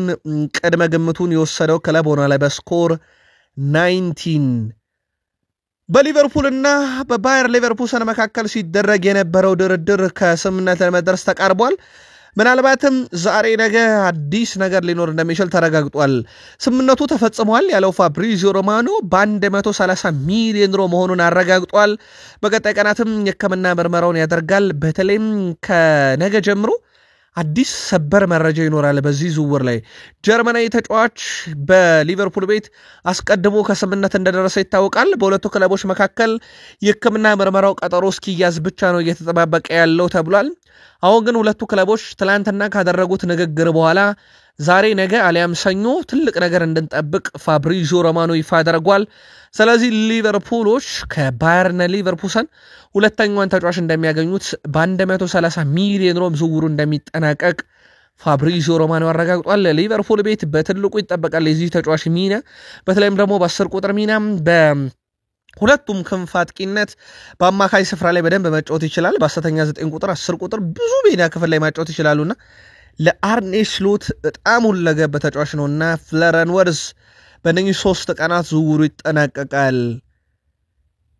ቅድመ ግምቱን የወሰደው ክለብ ሆኗል በስኮር 19። በሊቨርፑልና በባየር ሌቨርኩሰን መካከል ሲደረግ የነበረው ድርድር ከስምምነት ለመድረስ ተቃርቧል። ምናልባትም ዛሬ ነገ አዲስ ነገር ሊኖር እንደሚችል ተረጋግጧል። ስምምነቱ ተፈጽሟል ያለው ፋብሪዚዮ ሮማኖ በ130 ሚሊዮን ዩሮ መሆኑን አረጋግጧል። በቀጣይ ቀናትም የሕክምና ምርመራውን ያደርጋል። በተለይም ከነገ ጀምሮ አዲስ ሰበር መረጃ ይኖራል። በዚህ ዝውውር ላይ ጀርመናዊ ተጫዋች በሊቨርፑል ቤት አስቀድሞ ከስምምነት እንደደረሰ ይታወቃል። በሁለቱ ክለቦች መካከል የሕክምና ምርመራው ቀጠሮ እስኪያዝ ብቻ ነው እየተጠባበቀ ያለው ተብሏል። አሁን ግን ሁለቱ ክለቦች ትላንትና ካደረጉት ንግግር በኋላ ዛሬ ነገ አሊያም ሰኞ ትልቅ ነገር እንድንጠብቅ ፋብሪዚዮ ሮማኖ ይፋ አድርጓል። ስለዚህ ሊቨርፑሎች ከባየርና ሊቨርኩሰን ሁለተኛውን ተጫዋች እንደሚያገኙት በ130 ሚሊዮን ዩሮ ዝውውሩ እንደሚጠናቀቅ ፋብሪዚዮ ሮማኖ አረጋግጧል። ሊቨርፑል ቤት በትልቁ ይጠበቃል የዚህ ተጫዋች ሚና፣ በተለይም ደግሞ በ10 ቁጥር ሚና ሁለቱም ክንፍ አጥቂነት በአማካይ ስፍራ ላይ በደንብ መጫወት ይችላል። በ9 ቁጥር 10 ቁጥር ብዙ ሜዳ ክፍል ላይ ማጫወት ይችላሉና ለአርኔ ስሎት በጣም ሁለገብ ተጫዋች ነውና ፍሎሪያን ወርዝ በእነኚህ 3 ቀናት ዝውውሩ ይጠናቀቃል።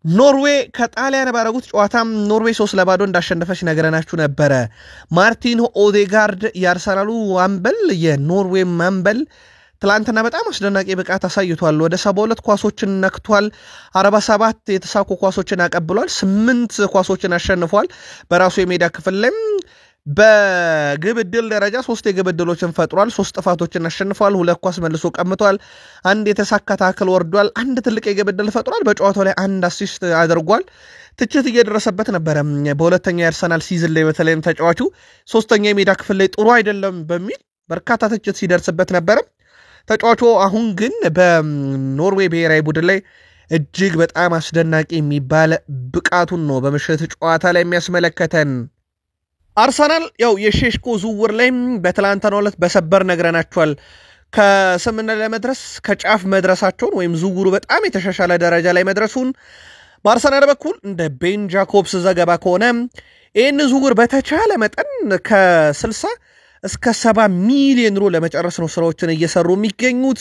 ኖርዌይ ከጣሊያን ባረጉት ጨዋታም ኖርዌይ 3-0 እንዳሸነፈች ነገረናችሁ ነበረ። ማርቲን ኦዴጋርድ የአርሰናሉ አምበል የኖርዌይ አምበል ትላንትና በጣም አስደናቂ ብቃት አሳይቷል። ወደ 72 ኳሶችን ነክቷል። 47 የተሳኩ ኳሶችን አቀብሏል። 8 ኳሶችን አሸንፏል። በራሱ የሜዳ ክፍል ላይ በግብ ዕድል ደረጃ 3 የግብ ዕድሎችን ፈጥሯል። 3 ጥፋቶችን አሸንፏል። 2 ኳስ መልሶ ቀምቷል። 1 የተሳካ ታክል ወርዷል። 1 ትልቅ የግብ ዕድል ፈጥሯል። በጨዋታው ላይ 1 አሲስት አድርጓል። ትችት እየደረሰበት ነበረ በሁለተኛ የአርሰናል ሲዝን ላይ በተለይም ተጫዋቹ ሶስተኛ የሜዳ ክፍል ላይ ጥሩ አይደለም በሚል በርካታ ትችት ሲደርስበት ነበረ። ተጫዋቹ አሁን ግን በኖርዌይ ብሔራዊ ቡድን ላይ እጅግ በጣም አስደናቂ የሚባል ብቃቱን ነው በምሽት ጨዋታ ላይ የሚያስመለከተን። አርሰናል ያው የሼሽኮ ዝውውር ላይ በትላንትናው ዕለት በሰበር ነግረናቸዋል። ከስምምነት ለመድረስ ከጫፍ መድረሳቸውን ወይም ዝውውሩ በጣም የተሻሻለ ደረጃ ላይ መድረሱን በአርሰናል በኩል እንደ ቤን ጃኮብስ ዘገባ ከሆነ ይህን ዝውውር በተቻለ መጠን ከ60 እስከ 70 ሚሊዮን ዩሮ ለመጨረስ ነው ስራዎችን እየሰሩ የሚገኙት።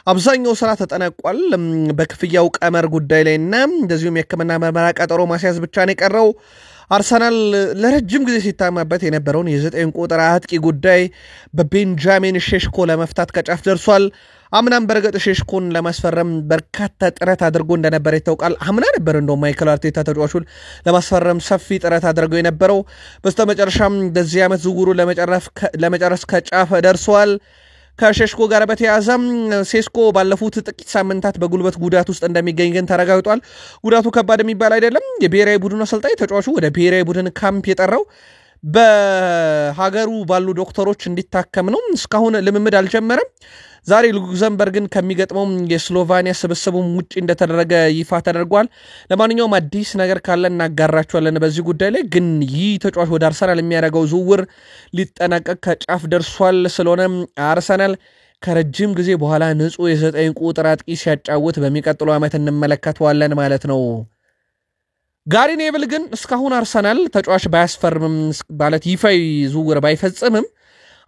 አብዛኛው ስራ ተጠናቋል። በክፍያው ቀመር ጉዳይ ላይና እንደዚሁም የሕክምና ምርመራ ቀጠሮ ማስያዝ ብቻ ነው የቀረው። አርሰናል ለረጅም ጊዜ ሲታማበት የነበረውን የ9 ቁጥር አጥቂ ጉዳይ በቤንጃሚን ሼሽኮ ለመፍታት ከጫፍ ደርሷል። አምናም በርግጥ ሼሽኮን ለማስፈረም በርካታ ጥረት አድርጎ እንደነበረ ይታወቃል። አምና ነበር እንደውም ማይክል አርቴታ ተጫዋቹን ለማስፈረም ሰፊ ጥረት አድርገው የነበረው። በስተመጨረሻም በዚህ ዓመት ዝውውሩ ለመጨረስ ከጫፍ ደርሷል። ከሼሽኮ ጋር በተያያዘም ሴስኮ ባለፉት ጥቂት ሳምንታት በጉልበት ጉዳት ውስጥ እንደሚገኝ ግን ተረጋግጧል። ጉዳቱ ከባድ የሚባል አይደለም። የብሔራዊ ቡድኑ አሰልጣኝ ተጫዋቹ ወደ ብሔራዊ ቡድን ካምፕ የጠራው በሀገሩ ባሉ ዶክተሮች እንዲታከም ነው። እስካሁን ልምምድ አልጀመረም። ዛሬ ሉክዘምበርግን ከሚገጥመው የስሎቫኒያ ስብስቡም ውጪ እንደተደረገ ይፋ ተደርጓል። ለማንኛውም አዲስ ነገር ካለ እናጋራችኋለን በዚህ ጉዳይ ላይ። ግን ይህ ተጫዋች ወደ አርሰናል የሚያደርገው ዝውውር ሊጠናቀቅ ከጫፍ ደርሷል። ስለሆነ አርሰናል ከረጅም ጊዜ በኋላ ንጹህ የ9 ቁጥር አጥቂ ሲያጫውት በሚቀጥለው ዓመት እንመለከተዋለን ማለት ነው። ጋሪ ኔብል ግን እስካሁን አርሰናል ተጫዋች ባያስፈርምም ማለት ይፋዊ ዝውውር ባይፈጽምም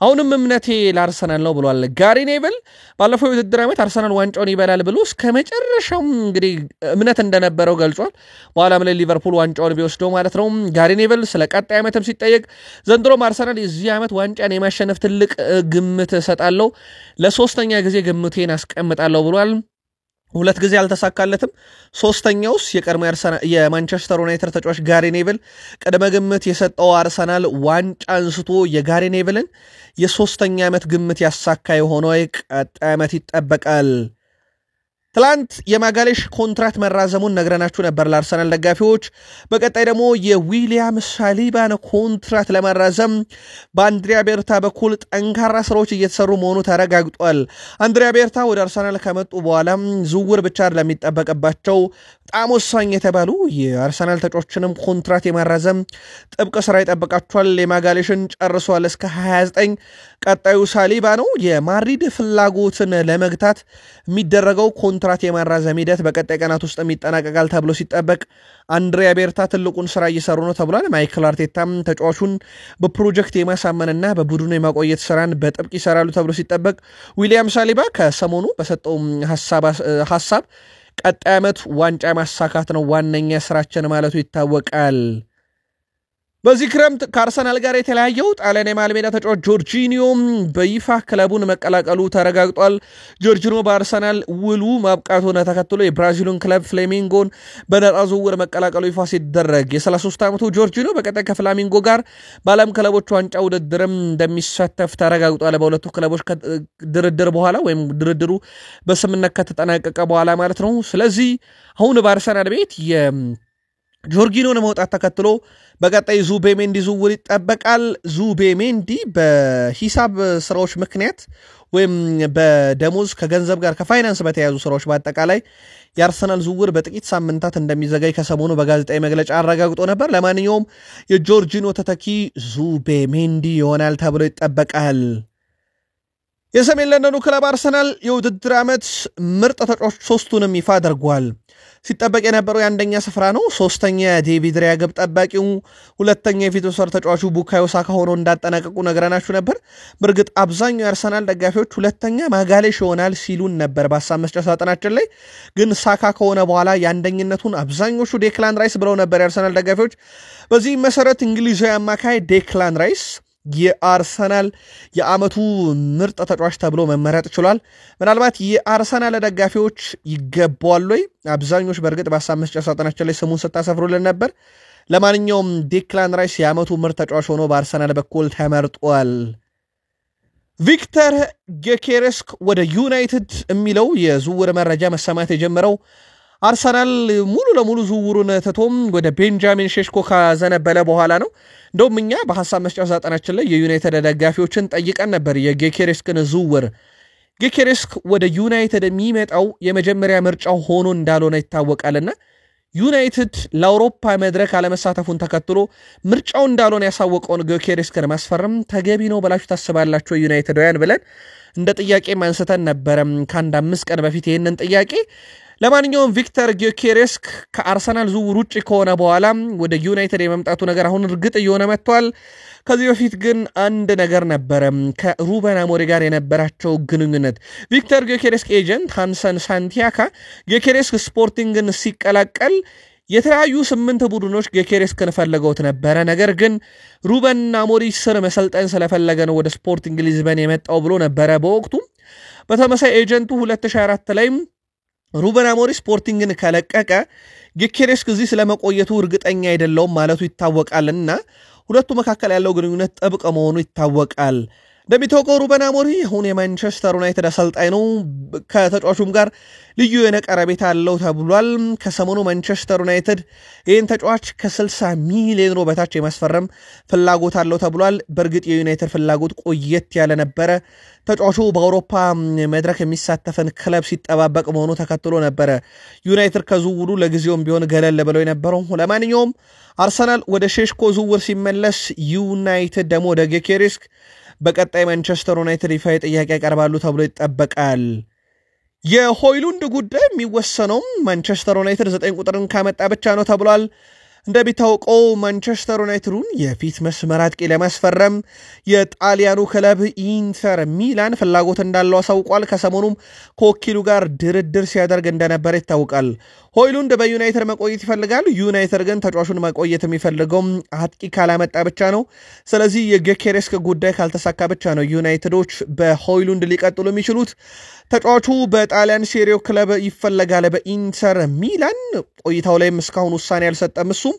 አሁንም እምነቴ ለአርሰናል ነው ብሏል። ጋሪ ኔብል ባለፈው የውድድር ዓመት አርሰናል ዋንጫውን ይበላል ብሎ እስከ መጨረሻው እንግዲህ እምነት እንደነበረው ገልጿል። በኋላም ላይ ሊቨርፑል ዋንጫውን ቢወስደው ማለት ነው። ጋሪ ኔብል ስለ ቀጣይ ዓመትም ሲጠየቅ ዘንድሮም አርሰናል የዚህ ዓመት ዋንጫን የማሸነፍ ትልቅ ግምት እሰጣለሁ፣ ለ3ኛ ጊዜ ግምቴን አስቀምጣለሁ ብሏል። 2 ጊዜ አልተሳካለትም። 3ኛውስ የቀድሞ የማንቸስተር ዩናይትድ ተጫዋች ጋሪ ኔብል ቅድመ ግምት የሰጠው አርሰናል ዋንጫ አንስቶ የጋሪ ኔብልን የ3ኛ ዓመት ግምት ያሳካ የሆነው ቀጣይ ዓመት ይጠበቃል። ትላንት የማጋሌሽ ኮንትራት መራዘሙን ነግረናችሁ ነበር ለአርሰናል ደጋፊዎች። በቀጣይ ደግሞ የዊሊያም ሳሊባን ኮንትራት ለማራዘም በአንድሪያ ቤርታ በኩል ጠንካራ ስራዎች እየተሰሩ መሆኑ ተረጋግጧል። አንድሪያ ቤርታ ወደ አርሰናል ከመጡ በኋላ ዝውውር ብቻ ለሚጠበቅባቸው በጣም ወሳኝ የተባሉ የአርሰናል ተጫዋቾችንም ኮንትራት የማራዘም ጥብቅ ስራ ይጠብቃቸዋል። የማጋሌሽን ጨርሷል እስከ 29። ቀጣዩ ሳሊባ ነው። የማድሪድ ፍላጎትን ለመግታት የሚደረገው ኮንትራት የማራዘም ሂደት በቀጣይ ቀናት ውስጥ የሚጠናቀቃል ተብሎ ሲጠበቅ አንድሪያ ቤርታ ትልቁን ስራ እየሰሩ ነው ተብሏል። ማይክል አርቴታም ተጫዋቹን በፕሮጀክት የማሳመንና በቡድኑ የማቆየት ስራን በጥብቅ ይሰራሉ ተብሎ ሲጠበቅ ዊሊያም ሳሊባ ከሰሞኑ በሰጠው ሐሳብ ቀጣይ ዓመት ዋንጫ ማሳካት ነው ዋነኛ ስራችን ማለቱ ይታወቃል። በዚህ ክረምት ከአርሰናል ጋር የተለያየው ጣሊያን የመሃል ሜዳ ተጫዋች ጆርጂኒዮ በይፋ ክለቡን መቀላቀሉ ተረጋግጧል። ጆርጂኒዮ በአርሰናል ውሉ ማብቃቱን ተከትሎ የብራዚሉን ክለብ ፍላሚንጎን በነፃ ዝውውር መቀላቀሉ ይፋ ሲደረግ የ33 ዓመቱ ጆርጂኒዮ በቀጣይ ከፍላሚንጎ ጋር በዓለም ክለቦች ዋንጫ ውድድርም እንደሚሳተፍ ተረጋግጧል። በሁለቱ ክለቦች ድርድር በኋላ ወይም ድርድሩ በስምምነት ከተጠናቀቀ በኋላ ማለት ነው። ስለዚህ አሁን በአርሰናል ቤት ጆርጊኖን መውጣት ተከትሎ በቀጣይ ዙቤሜንዲ ዝውውር ይጠበቃል። ዙቤሜንዲ በሂሳብ ስራዎች ምክንያት ወይም በደሞዝ ከገንዘብ ጋር ከፋይናንስ በተያያዙ ስራዎች በአጠቃላይ የአርሰናል ዝውውር በጥቂት ሳምንታት እንደሚዘጋይ ከሰሞኑ በጋዜጣዊ መግለጫ አረጋግጦ ነበር። ለማንኛውም የጆርጂኖ ተተኪ ዙቤሜንዲ ይሆናል ተብሎ ይጠበቃል። የሰሜን ለንደኑ ክለብ አርሰናል የውድድር ዓመት ምርጥ ተጫዋቾች ሶስቱንም ይፋ አድርጓል። ሲጠበቅ የነበረው የአንደኛ ስፍራ ነው። ሶስተኛ ዴቪድ ራያ ግብ ጠባቂው፣ ሁለተኛ የፊት መስመር ተጫዋቹ ቡካዮ ሳካ ሆኖ እንዳጠናቀቁ ነግረናችሁ ነበር። በእርግጥ አብዛኛው የአርሰናል ደጋፊዎች ሁለተኛ ማጋሌሽ ይሆናል ሲሉን ነበር በሀሳብ መስጫ ሳጥናችን ላይ። ግን ሳካ ከሆነ በኋላ የአንደኝነቱን አብዛኞቹ ዴክላን ራይስ ብለው ነበር የአርሰናል ደጋፊዎች። በዚህ መሰረት እንግሊዛዊ አማካይ ዴክላን ራይስ የአርሰናል የዓመቱ ምርጥ ተጫዋች ተብሎ መመረጥ ችሏል። ምናልባት የአርሰናል ደጋፊዎች ይገባዋል ወይ? አብዛኞች በእርግጥ በሀሳብ መስጫ ሳጥናችን ላይ ስሙን ስታሰፍሩልን ነበር። ለማንኛውም ዴክላን ራይስ የዓመቱ ምርጥ ተጫዋች ሆኖ በአርሰናል በኩል ተመርጧል። ቪክተር ጊዮኬሬስ ወደ ዩናይትድ የሚለው የዝውውር መረጃ መሰማት የጀመረው አርሰናል ሙሉ ለሙሉ ዝውውሩን ትቶም ወደ ቤንጃሚን ሼሽኮ ካዘነበለ በኋላ ነው። እንደውም እኛ በሐሳብ መስጫ ሳጥናችን ላይ የዩናይትድ ደጋፊዎችን ጠይቀን ነበር የጊዮኬሬስን ዝውውር። ጊዮኬሬስ ወደ ዩናይትድ የሚመጣው የመጀመሪያ ምርጫው ሆኖ እንዳልሆነ ይታወቃልና ዩናይትድ ለአውሮፓ መድረክ አለመሳተፉን ተከትሎ ምርጫው እንዳልሆነ ያሳወቀውን ጊዮኬሬስን ማስፈረም ተገቢ ነው ብላችሁ ታስባላችሁ ዩናይትዳውያን ብለን እንደ ጥያቄ ማንስተን ነበረ ከአንድ 5 ቀን በፊት ይህንን ጥያቄ። ለማንኛውም ቪክተር ጊዮኬሬስ ከአርሰናል ዝውውር ውጭ ከሆነ በኋላ ወደ ዩናይትድ የመምጣቱ ነገር አሁን እርግጥ እየሆነ መጥቷል። ከዚህ በፊት ግን አንድ ነገር ነበረ ከሩበን አሞሪም ጋር የነበራቸው ግንኙነት። ቪክተር ጊዮኬሬስ ኤጀንት ሃንሰን ሳንቲያካ ጊዮኬሬስ ስፖርቲንግን ሲቀላቀል የተለያዩ 8 ቡድኖች ጊዮኬሬስን ፈልገውት ነበረ። ነገር ግን ሩበን አሞሪም ስር መሰልጠን ስለፈለገ ነው ወደ ስፖርቲንግ ሊዝበን የመጣው ብሎ ነበረ በወቅቱ። በተመሳይ ኤጀንቱ 2024 ላይ ሩበን አሞሪም ስፖርቲንግን ከለቀቀ ጊዮኬሬስ እዚህ ስለመቆየቱ እርግጠኛ አይደለውም ማለቱ ይታወቃልና ሁለቱ መካከል ያለው ግንኙነት ጥብቅ መሆኑ ይታወቃል። እንደሚታወቀው ሩበን አሞሪም አሁን የማንቸስተር ዩናይትድ አሰልጣኝ ነው። ከተጫዋቹም ጋር ልዩ የሆነ ቀረቤታ አለው ተብሏል። ከሰሞኑ ማንቸስተር ዩናይትድ ይህን ተጫዋች ከ60 ሚሊዮን ዩሮ በታች የማስፈረም ፍላጎት አለው ተብሏል። በእርግጥ የዩናይትድ ፍላጎት ቆየት ያለ ነበረ። ተጫዋቹ በአውሮፓ መድረክ የሚሳተፈን ክለብ ሲጠባበቅ መሆኑ ተከትሎ ነበረ ዩናይትድ ከዝውውሩ ለጊዜውም ቢሆን ገለል ብለው የነበረው። ለማንኛውም አርሰናል ወደ ሼሽኮ ዝውውር ሲመለስ ዩናይትድ ደግሞ ወደ ጊዮኬሬስ በቀጣይ ማንቸስተር ዩናይትድ ይፋ ጥያቄ ያቀርባሉ ተብሎ ይጠበቃል። የሆይሉንድ ጉዳይ የሚወሰነው ማንቸስተር ዩናይትድ 9 ቁጥርን ካመጣ ብቻ ነው ተብሏል። እንደሚታወቀው ማንቸስተር ዩናይትዱን የፊት መስመር አጥቂ ለማስፈረም የጣሊያኑ ክለብ ኢንተር ሚላን ፍላጎት እንዳለው አሳውቋል። ከሰሞኑም ከወኪሉ ጋር ድርድር ሲያደርግ እንደነበር ይታወቃል። ሆይሉንድ በዩናይትድ መቆየት ይፈልጋል። ዩናይትድ ግን ተጫዋቹን ማቆየት የሚፈልገው አጥቂ ካላመጣ ብቻ ነው። ስለዚህ የጊዮኬሬስ ጉዳይ ካልተሳካ ብቻ ነው ዩናይትዶች በሆይሉንድ ሊቀጥሉ የሚችሉት። ተጫዋቹ በጣሊያን ሴሪዮ ክለብ ይፈለጋል በኢንተር ሚላን ቆይታው ላይ እስካሁን ውሳኔ ያልሰጠም እሱም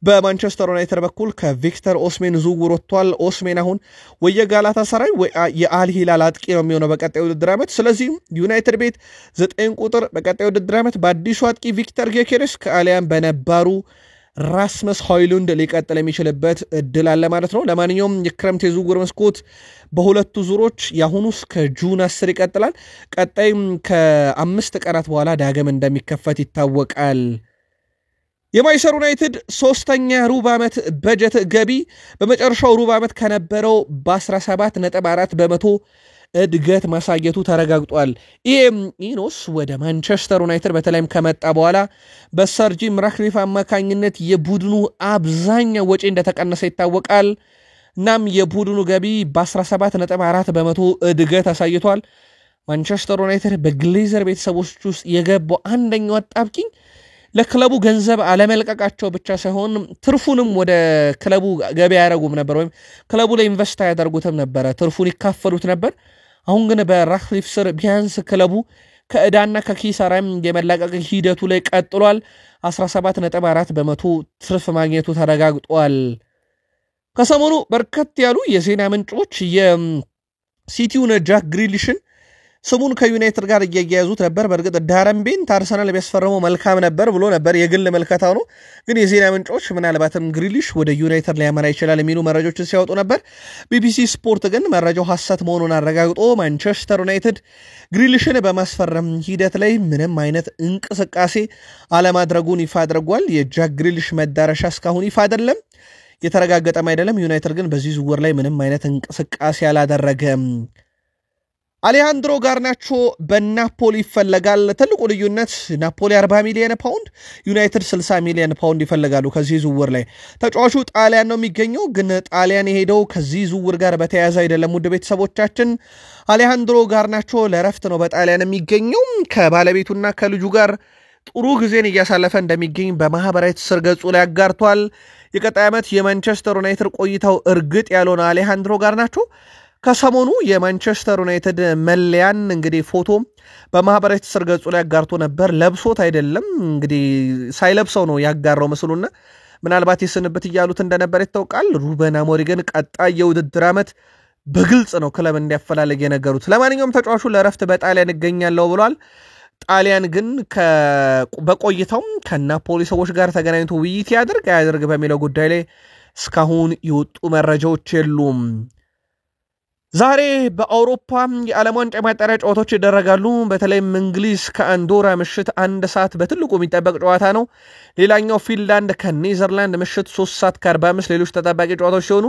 በማንቸስተር ዩናይትድ በኩል ከቪክተር ኦስሜን ዝውውር ወጥቷል ኦስሜን አሁን ወይ ጋላታሳራይ ወይ የአል ሂላል አጥቂ ነው የሚሆነው በቀጣዩ ውድድር ዓመት ስለዚህ ዩናይትድ ቤት 9 ቁጥር በቀጣዩ ውድድር ዓመት በአዲሱ አጥቂ ቪክተር ጌኬሬስ ከአሊያን በነባሩ ራስመስ ሆይሉንድ ሊቀጥል የሚችልበት እድል አለ ማለት ነው ለማንኛውም የክረምት የዝውውር መስኮት በሁለቱ ዙሮች ያሁኑ እስከ ጁን 10 ይቀጥላል ቀጣይም ከ5 ቀናት በኋላ ዳግም እንደሚከፈት ይታወቃል የማንቸስተር ዩናይትድ ሶስተኛ ሩብ ዓመት በጀት ገቢ በመጨረሻው ሩብ ዓመት ከነበረው በ17.4 በመቶ እድገት ማሳየቱ ተረጋግጧል ኢኖስ ወደ ማንቸስተር ዩናይትድ በተለይም ከመጣ በኋላ በሰር ጂም ራትክሊፍ አማካኝነት የቡድኑ አብዛኛው ወጪ እንደተቀነሰ ይታወቃል እናም የቡድኑ ገቢ በ17.4 በመቶ እድገት አሳይቷል ማንቸስተር ዩናይትድ በግሌዘር ቤተሰቦች ውስጥ የገባው አንደኛው አጣብቂኝ ለክለቡ ገንዘብ አለመልቀቃቸው ብቻ ሳይሆን ትርፉንም ወደ ክለቡ ገቢ ያደርጉም ነበር ወይም ክለቡ ላይ ኢንቨስት ያደርጉትም ነበር ትርፉን ይካፈሉት ነበር አሁን ግን በራትክሊፍ ስር ቢያንስ ክለቡ ከዕዳና ከኪሳራም የመላቀቅ ሂደቱ ላይ ቀጥሏል 17.4 በመቶ ትርፍ ማግኘቱ ተረጋግጧል ከሰሞኑ በርከት ያሉ የዜና ምንጮች የሲቲውን ጃክ ግሪሊሽን ስሙን ከዩናይትድ ጋር እያያዙት ነበር በርግጥ ዳረን ቤንት አርሰናል ቢያስፈርመው መልካም ነበር ብሎ ነበር የግል መልከታው ነው ግን የዜና ምንጮች ምናልባትም ግሪሊሽ ወደ ዩናይትድ ሊያመራ ይችላል የሚሉ መረጃዎችን ሲያወጡ ነበር ቢቢሲ ስፖርት ግን መረጃው ሐሰት መሆኑን አረጋግጦ ማንቸስተር ዩናይትድ ግሪሊሽን በማስፈረም ሂደት ላይ ምንም አይነት እንቅስቃሴ አለማድረጉን ይፋ አድርጓል የጃክ ግሪሊሽ መዳረሻ እስካሁን ይፋ አይደለም የተረጋገጠም አይደለም ዩናይትድ ግን በዚህ ዝውውር ላይ ምንም አይነት እንቅስቃሴ አላደረገም አሌሃንድሮ ጋርናቾ በናፖሊ ይፈለጋል ትልቁ ልዩነት ናፖሊ 40 ሚሊዮን ፓውንድ ዩናይትድ 60 ሚሊዮን ፓውንድ ይፈልጋሉ ከዚህ ዝውውር ላይ ተጫዋቹ ጣሊያን ነው የሚገኘው ግን ጣሊያን የሄደው ከዚህ ዝውውር ጋር በተያያዘ አይደለም ውድ ቤተሰቦቻችን አሌሃንድሮ ጋርናቾ ለረፍት ነው በጣሊያን የሚገኘው ከባለቤቱና ከልጁ ጋር ጥሩ ጊዜን እያሳለፈ እንደሚገኝ በማህበራዊ ትስስር ገጹ ላይ አጋርቷል የቀጣይ ዓመት የማንቸስተር ዩናይትድ ቆይታው እርግጥ ያልሆነ አሌሃንድሮ ጋርናቾ ከሰሞኑ የማንቸስተር ዩናይትድ መለያን እንግዲህ ፎቶ በማህበራዊ ትስስር ገጹ ላይ አጋርቶ ነበር ለብሶት አይደለም እንግዲህ ሳይለብሰው ነው ያጋራው መስሉና ምናልባት ይስንብት ይያሉት እንደነበር ይታወቃል ሩበን አሞሪም ቀጣይ የውድድር ዓመት በግልጽ ነው ክለብ እንዲያፈላልግ የነገሩት ለማንኛውም ተጫዋቹ ለረፍት በጣሊያን ይገኛል ብሏል ጣሊያን ግን በቆይታው ከናፖሊ ሰዎች ጋር ተገናኝቶ ውይይት ያድርግ በሚለው ጉዳይ ላይ እስካሁን ይወጡ መረጃዎች የሉም ዛሬ በአውሮፓ የዓለም ዋንጫ ማጣሪያ ጨዋታዎች ይደረጋሉ በተለይም እንግሊዝ ከአንዶራ ምሽት 1 ሰዓት በትልቁ የሚጠበቅ ጨዋታ ነው ሌላኛው ፊንላንድ ከኔዘርላንድ ምሽት 3:45 ሌሎች ተጠባቂ ጨዋታዎች ሲሆኑ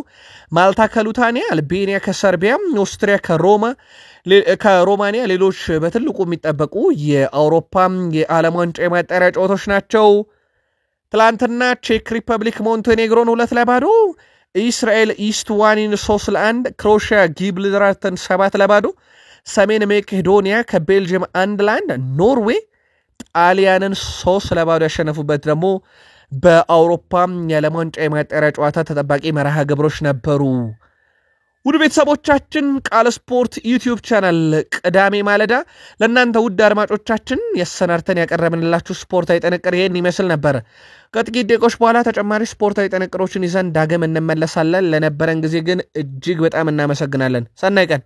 ማልታ ከሉታኒያ አልቤኒያ ከሰርቢያ ኦስትሪያ ከሮማኒያ ሌሎች በትልቁ የሚጠበቁ የአውሮፓ የዓለም ዋንጫ ማጣሪያ ጨዋታዎች ናቸው ትላንትና ቼክ ሪፐብሊክ ሞንቴኔግሮን 2-0 እስራኤል ኢስትዋኒን 3-1 ክሮሺያ ጊብልራትን 7-0 ሰሜን መቄዶኒያ ከቤልጅየም 1-1 ኖርዌይ ጣሊያንን 3-0 ያሸነፉበት ደግሞ በአውሮፓ የዓለም ዋንጫ የማጣሪያ ጨዋታ ተጠባቂ መርሃ ግብሮች ነበሩ ውድ ቤተሰቦቻችን ቃል ስፖርት ዩቲዩብ ቻናል ቅዳሜ ማለዳ ለእናንተ ውድ አድማጮቻችን ያሰናርተን ያቀረብንላችሁ ስፖርታዊ ጥንቅር ይሄን ይመስል ነበር ከጥቂት ደቂቆች በኋላ ተጨማሪ ስፖርታዊ ጥንቅሮችን ይዘን ዳግም እንመለሳለን ለነበረን ጊዜ ግን እጅግ በጣም እናመሰግናለን ሰናይ ቀን